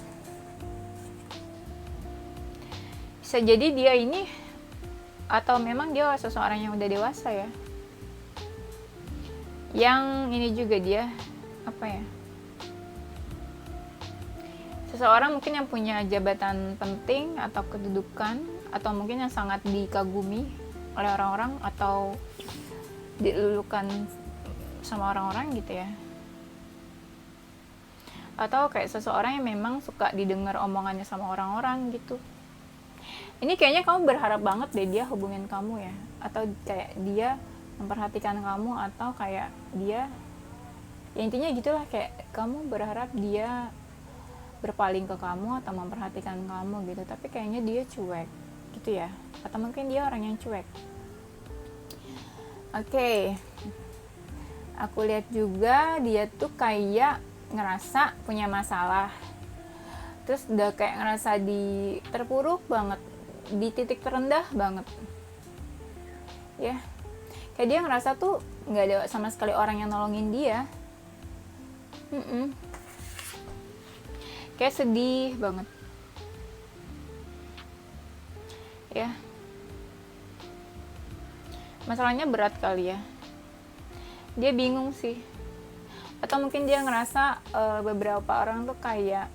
bisa jadi dia ini, atau memang dia seseorang yang udah dewasa ya, yang ini juga dia apa ya, seseorang mungkin yang punya jabatan penting atau kedudukan, atau mungkin yang sangat dikagumi oleh orang-orang atau dilulukan sama orang-orang gitu ya. Atau kayak seseorang yang memang suka didengar omongannya sama orang-orang gitu. Ini kayaknya kamu berharap banget deh dia hubungin kamu ya, atau kayak dia memperhatikan kamu, atau kayak dia ya intinya gitulah, kayak kamu berharap dia berpaling ke kamu atau memperhatikan kamu gitu. Tapi kayaknya dia cuek gitu ya, atau mungkin dia orang yang cuek. Oke. Aku lihat juga dia tuh kayak ngerasa punya masalah, terus udah kayak ngerasa terpuruk banget, di titik terendah banget ya. Kayak dia ngerasa tuh nggak ada sama sekali orang yang nolongin dia. Kayak sedih banget ya. Masalahnya berat kali ya, dia bingung sih. Atau mungkin dia ngerasa beberapa orang tuh kayak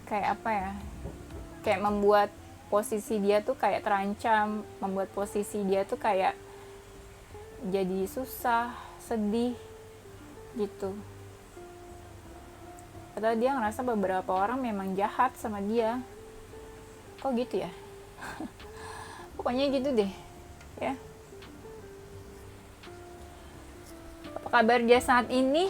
apa ya, kayak membuat posisi dia tuh kayak terancam, membuat posisi dia tuh kayak jadi susah, sedih gitu. Atau dia ngerasa beberapa orang memang jahat sama dia. Kok gitu ya? Pokoknya gitu deh ya. Apa kabar dia saat ini?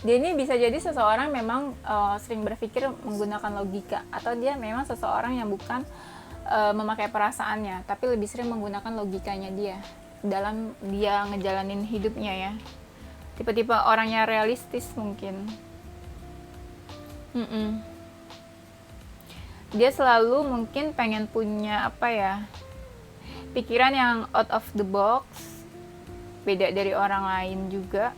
Dia ini bisa jadi seseorang memang sering berpikir menggunakan logika, atau dia memang seseorang yang bukan memakai perasaannya, tapi lebih sering menggunakan logikanya dia dalam dia ngejalanin hidupnya ya. Tipe-tipe orangnya realistis mungkin. Dia selalu mungkin pengen punya apa ya, pikiran yang out of the box, beda dari orang lain juga.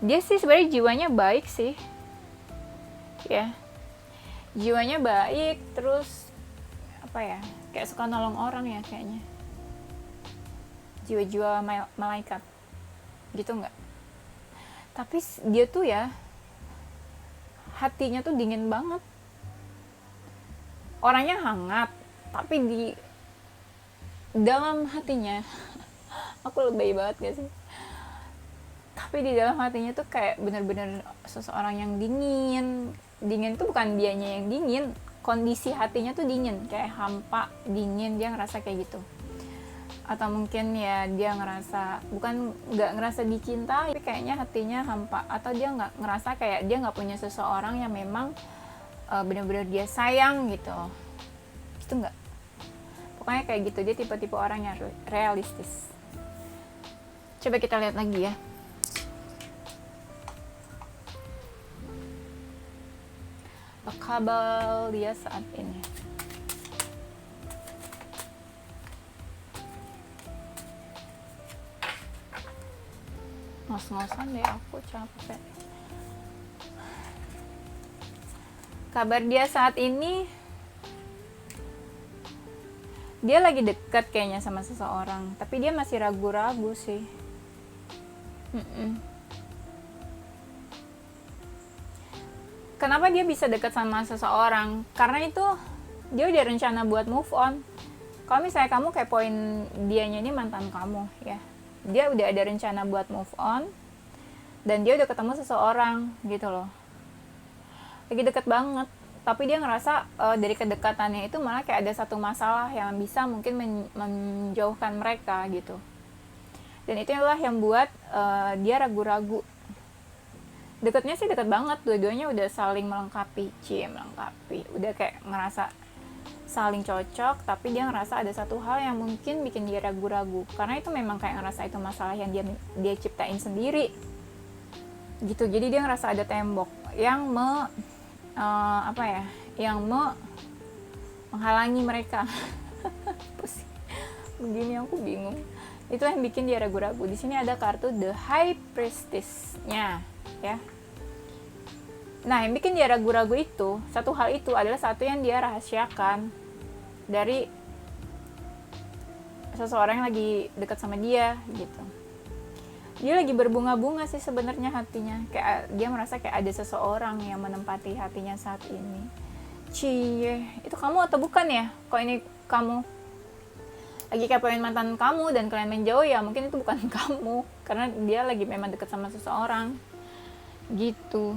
Dia sih sebenarnya jiwanya baik sih ya, jiwanya baik, terus apa ya, kayak suka nolong orang ya kayaknya, jiwa-jiwa malaikat gitu nggak? Tapi dia tuh ya hatinya tuh dingin banget. Orangnya hangat, tapi di dalam hatinya aku lebay banget gak sih? Tapi di dalam hatinya tuh kayak bener-bener seseorang yang dingin. Dingin tuh bukan dianya yang dingin, kondisi hatinya tuh dingin, kayak hampa, dingin. Dia ngerasa kayak gitu. Atau mungkin ya dia ngerasa, bukan nggak ngerasa dicintai, tapi kayaknya hatinya hampa. Atau dia nggak ngerasa kayak dia nggak punya seseorang yang memang bener-bener dia sayang gitu. Gitu nggak? Pokoknya kayak gitu, dia tipe-tipe orang yang realistis. Coba kita lihat lagi ya. Kabar dia saat ini. Ngos-ngosan deh aku, capek. Kabar dia saat ini, dia lagi dekat kayaknya sama seseorang, tapi dia masih ragu-ragu sih. Kenapa dia bisa dekat sama seseorang? Karena itu dia udah rencana buat move on. Kalau misalnya kamu kepoin dianya ini mantan kamu ya, dia udah ada rencana buat move on dan dia udah ketemu seseorang gitu loh, lagi deket banget, tapi dia ngerasa dari kedekatannya itu malah kayak ada satu masalah yang bisa mungkin menjauhkan mereka gitu, dan itulah yang buat dia ragu-ragu. Deketnya sih deket banget, dua-duanya udah saling melengkapi, udah kayak ngerasa saling cocok, tapi dia ngerasa ada satu hal yang mungkin bikin dia ragu-ragu, karena itu memang kayak ngerasa itu masalah yang dia ciptain sendiri gitu. Jadi dia ngerasa ada tembok yang menghalangi mereka. Begini aku bingung. Itu yang bikin dia ragu-ragu. Di sini ada kartu The High Priestess-nya ya. Nah, yang bikin dia ragu-ragu itu, satu hal itu adalah satu yang dia rahasiakan dari seseorang yang lagi dekat sama dia gitu. Dia lagi berbunga-bunga sih sebenarnya hatinya, kayak dia merasa kayak ada seseorang yang menempati hatinya saat ini. Cie, itu kamu atau bukan ya? Kok ini kamu lagi kepoin mantan kamu dan kalian menjauh, ya mungkin itu bukan kamu, karena dia lagi memang dekat sama seseorang gitu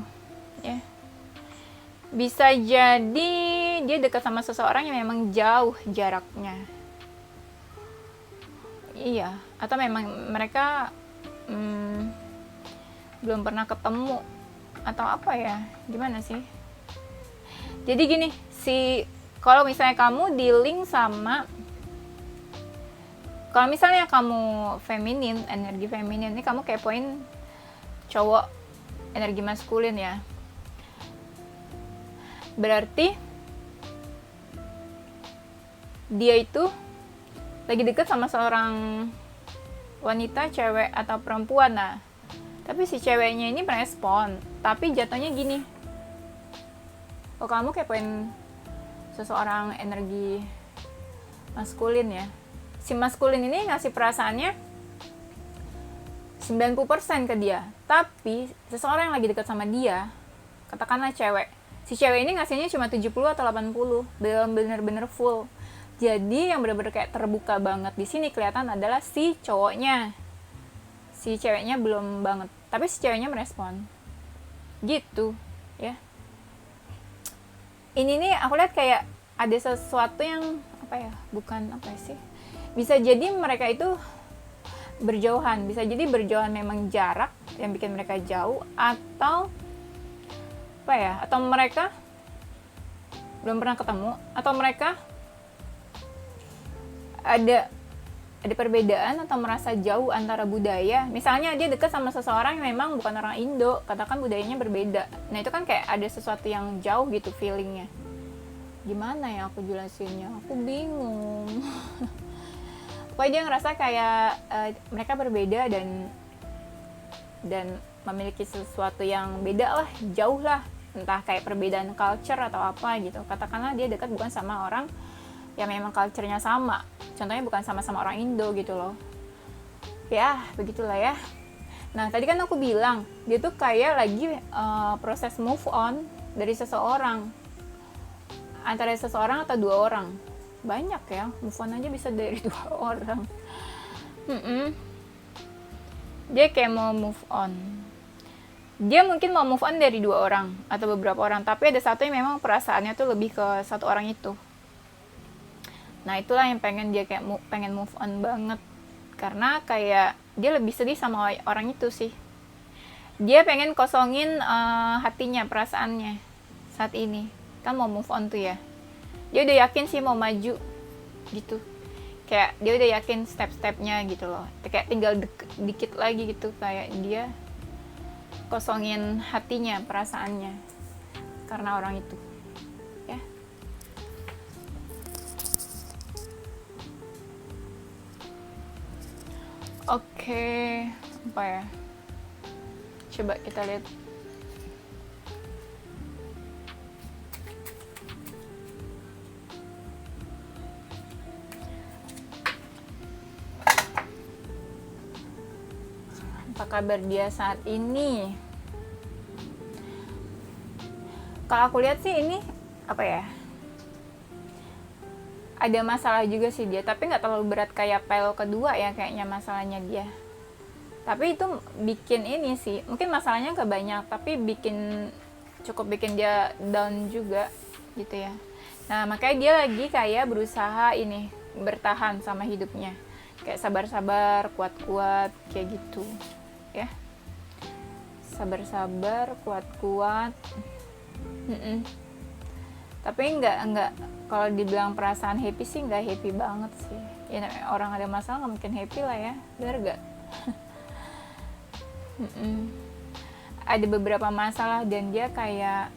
ya. Bisa jadi dia dekat sama seseorang yang memang jauh jaraknya, iya, atau memang mereka belum pernah ketemu atau apa ya, gimana sih. Jadi gini, kalau misalnya kamu dealing sama, kalau misalnya kamu feminin, energi feminin ini kamu kepoin cowok energi maskulin ya, berarti dia itu lagi deket sama seorang wanita, cewek atau perempuan. Nah, tapi si ceweknya ini merespon, tapi jatuhnya gini, oh kamu kepoin seseorang energi maskulin ya, si maskulin ini ngasih perasaannya 90% ke dia, tapi seseorang yang lagi dekat sama dia, katakanlah cewek, si cewek ini ngasihnya cuma 70 atau 80, belum bener-bener full. Jadi yang bener-bener kayak terbuka banget di sini kelihatan adalah si cowoknya, si ceweknya belum banget, tapi si ceweknya merespon gitu ya. Ini nih aku lihat kayak ada sesuatu yang bukan sih, bisa jadi mereka itu berjauhan, bisa jadi berjauhan memang jarak yang bikin mereka jauh, atau atau mereka belum pernah ketemu, atau mereka ada perbedaan atau merasa jauh antara budaya. Misalnya dia dekat sama seseorang yang memang bukan orang Indo, katakan budayanya berbeda. Nah itu kan kayak ada sesuatu yang jauh gitu feelingnya. Gimana ya aku jelasinnya, aku bingung. Pokoknya dia ngerasa kayak mereka berbeda dan memiliki sesuatu yang beda lah, jauh lah, entah kayak perbedaan culture atau apa gitu. Katakanlah dia dekat bukan sama orang yang memang culture-nya sama, contohnya bukan sama-sama orang Indo gitu loh ya, begitulah ya. Nah tadi kan aku bilang dia tuh kayak lagi proses move on dari seseorang, antara seseorang atau dua orang. Banyak ya, move on aja bisa dari 2 orang. Dia kayak mau move on, dia mungkin mau move on dari 2 orang atau beberapa orang, tapi ada satu yang memang perasaannya tuh lebih ke satu orang itu. Nah itulah yang pengen move on banget, karena kayak dia lebih sedih sama orang itu sih. Dia pengen kosongin hatinya, perasaannya saat ini. Kan mau move on tuh ya, dia udah yakin sih mau maju gitu, kayak dia udah yakin step-stepnya gitu loh, kayak tinggal dikit lagi gitu, kayak dia kosongin hatinya, perasaannya karena orang itu ya. Oke, apa ya? Coba kita lihat. kabar dia saat ini? Kalau aku lihat sih ini apa ya, ada masalah juga sih dia, tapi nggak terlalu berat kayak pile kedua ya kayaknya masalahnya dia. Tapi itu bikin ini sih, mungkin masalahnya nggak banyak, tapi cukup bikin dia down juga gitu ya. Nah makanya dia lagi kayak berusaha ini bertahan sama hidupnya, kayak sabar-sabar, kuat-kuat kayak gitu ya, sabar-sabar, kuat-kuat. Tapi nggak kalau dibilang perasaan happy sih nggak happy banget sih ya, orang ada masalah nggak mungkin happy lah ya, bener gak? Ada beberapa masalah dan dia kayak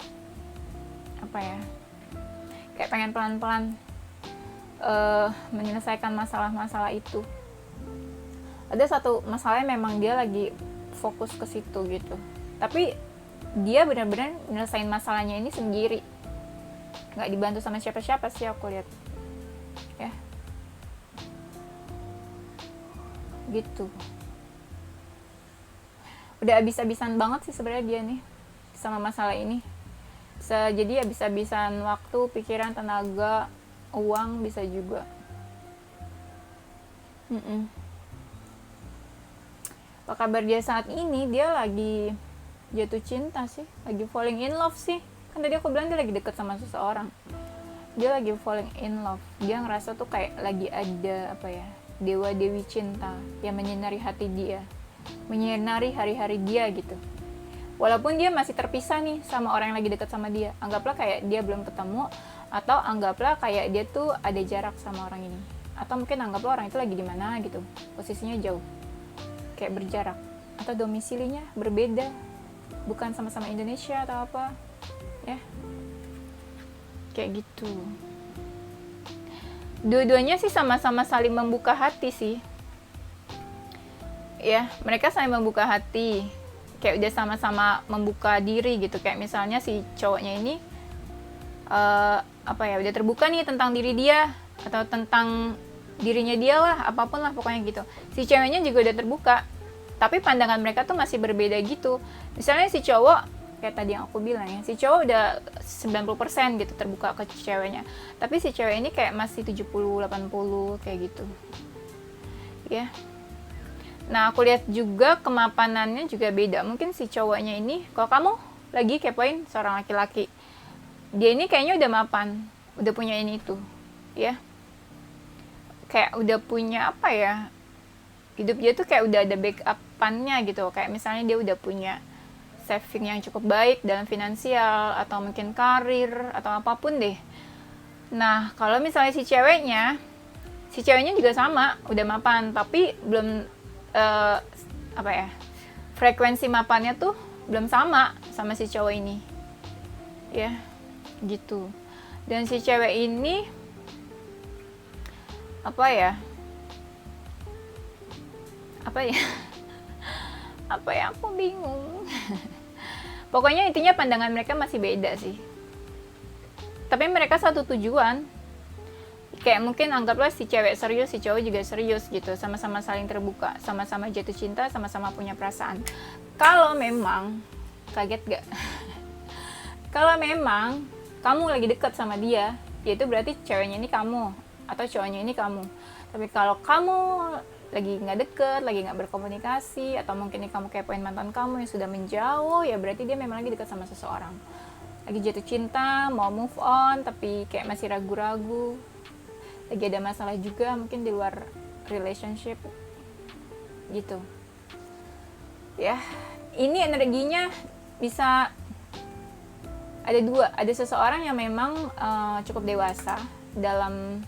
apa ya, kayak pengen pelan-pelan menyelesaikan masalah-masalah itu. Ada satu masalahnya memang dia lagi fokus ke situ gitu, tapi dia benar-benar nyelesain masalahnya ini sendiri, nggak dibantu sama siapa-siapa sih aku lihat ya gitu. Udah habis-habisan banget sih sebenarnya dia nih sama masalah ini. Bisa jadi habis-habisan waktu, pikiran, tenaga, uang bisa juga. Apa kabar dia saat ini? Dia lagi jatuh cinta sih, lagi falling in love sih. Kan tadi aku bilang dia lagi deket sama seseorang, dia lagi falling in love. Dia ngerasa tuh kayak lagi ada apa ya, dewa dewi cinta yang menyinari hati dia, menyinari hari-hari dia gitu. Walaupun dia masih terpisah nih sama orang yang lagi deket sama dia, anggaplah kayak dia belum ketemu, atau anggaplah kayak dia tuh ada jarak sama orang ini, atau mungkin anggaplah orang itu lagi di mana gitu, posisinya jauh, kayak berjarak, atau domisilinya berbeda, bukan sama-sama Indonesia atau apa ya, kayak gitu. Dua-duanya sih sama-sama saling membuka hati sih ya, mereka saling membuka hati, kayak udah sama-sama membuka diri gitu. Kayak misalnya si cowoknya ini apa ya, udah terbuka nih tentang diri dia atau tentang dirinya dia lah, apapun lah pokoknya gitu. Si ceweknya juga udah terbuka, tapi pandangan mereka tuh masih berbeda gitu. Misalnya si cowok kayak tadi yang aku bilang ya, si cowok udah 90% gitu terbuka ke ceweknya, tapi si cewek ini kayak masih 70-80 kayak gitu ya. Nah aku lihat juga kemapanannya juga beda. Mungkin si cowoknya ini, kalau kamu lagi kepoin seorang laki-laki, dia ini kayaknya udah mapan, udah punya ini itu ya, kayak udah punya apa ya, hidup dia tuh kayak udah ada backup-annya gitu. Kayak misalnya dia udah punya saving yang cukup baik dalam finansial, atau mungkin karir, atau apapun deh. Nah kalau misalnya si ceweknya juga sama, udah mapan, tapi belum apa ya, frekuensi mapannya tuh belum sama si cowok ini ya gitu. Dan si cewek ini apa ya aku bingung. Pokoknya intinya pandangan mereka masih beda sih, tapi mereka satu tujuan. Kayak mungkin anggaplah si cewek serius, si cowok juga serius gitu, sama-sama saling terbuka, sama-sama jatuh cinta, sama-sama punya perasaan. Kalau memang, kaget gak? Kalau memang kamu lagi dekat sama dia, ya itu berarti ceweknya ini kamu, atau cowoknya ini kamu. Tapi kalau kamu lagi nggak deket, lagi nggak berkomunikasi, atau mungkin ini kamu kepoin mantan kamu yang sudah menjauh, ya berarti dia memang lagi dekat sama seseorang, lagi jatuh cinta, mau move on, tapi kayak masih ragu-ragu, lagi ada masalah juga mungkin di luar relationship gitu ya. Ini energinya bisa ada dua, ada seseorang yang memang cukup dewasa dalam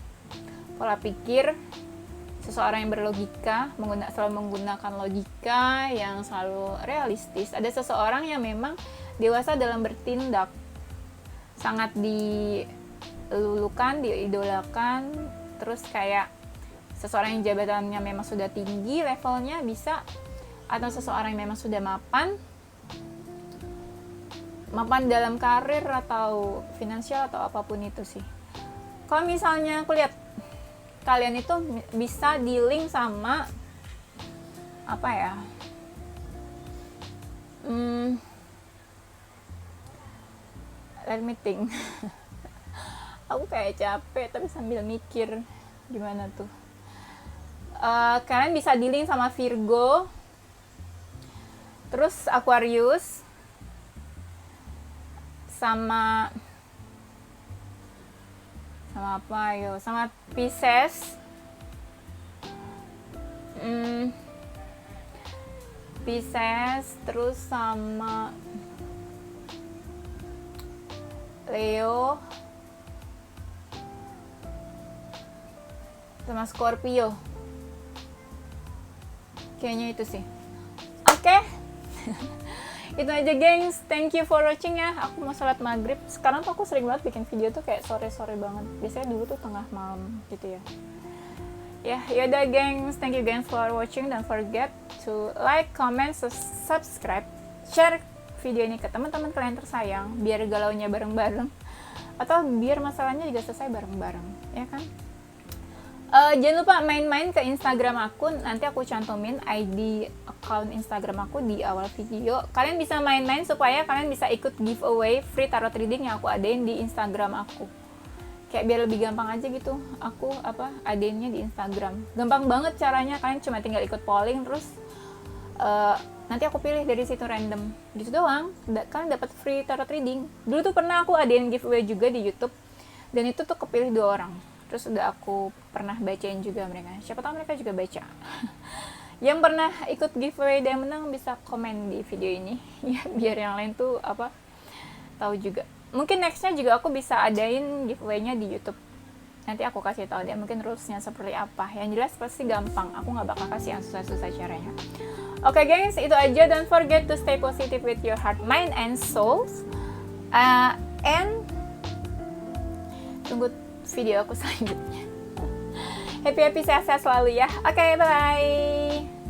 pola pikir, seseorang yang berlogika, selalu menggunakan logika yang selalu realistis. Ada seseorang yang memang dewasa dalam bertindak, sangat dilulukan, diidolakan, terus kayak seseorang yang jabatannya memang sudah tinggi levelnya bisa, atau seseorang yang memang sudah mapan dalam karir atau finansial atau apapun itu sih. Kalau misalnya aku lihat kalian itu bisa dealing sama apa ya, Let me think. Aku kayak capek tapi sambil mikir gimana tuh. Kalian bisa dealing sama Virgo, terus Aquarius, sama apa yo? Sama Pisces. Pisces, terus sama Leo, sama Scorpio. Kayaknya itu sih. Oke. Itu aja gengs, thank you for watching ya. Aku mau sholat maghrib. Sekarang tuh aku sering banget bikin video tuh kayak sore-sore banget. Biasanya dulu tuh tengah malam gitu ya. Yaudah gengs, thank you gengs for watching. Don't forget to like, comment, subscribe, share video ini ke teman-teman kalian tersayang biar galaunya bareng-bareng atau biar masalahnya juga selesai bareng-bareng, ya kan? Jangan lupa main-main ke Instagram aku, nanti aku cantumin ID account Instagram aku di awal video. Kalian bisa main-main supaya kalian bisa ikut giveaway free tarot reading yang aku adain di Instagram aku. Kayak biar lebih gampang aja gitu, aku adainnya di Instagram. Gampang banget caranya, kalian cuma tinggal ikut polling terus nanti aku pilih dari situ random. Gitu doang, kalian dapat free tarot reading. Dulu tuh pernah aku adain giveaway juga di YouTube dan itu tuh kepilih 2 orang. Terus udah aku pernah bacain juga mereka. Siapa tahu mereka juga baca. Yang pernah ikut giveaway dan menang bisa komen di video ini. Ya, biar yang lain tuh tahu juga. Mungkin nextnya juga aku bisa adain giveaway-nya di YouTube. Nanti aku kasih tahu deh mungkin rules-nya seperti apa. Yang jelas pasti gampang. Aku nggak bakal kasih yang susah-susah caranya. Oke guys, itu aja. Don't forget to stay positive with your heart, mind, and souls. And tunggu video aku selanjutnya. Happy sehat-sehat selalu ya. Oke, bye.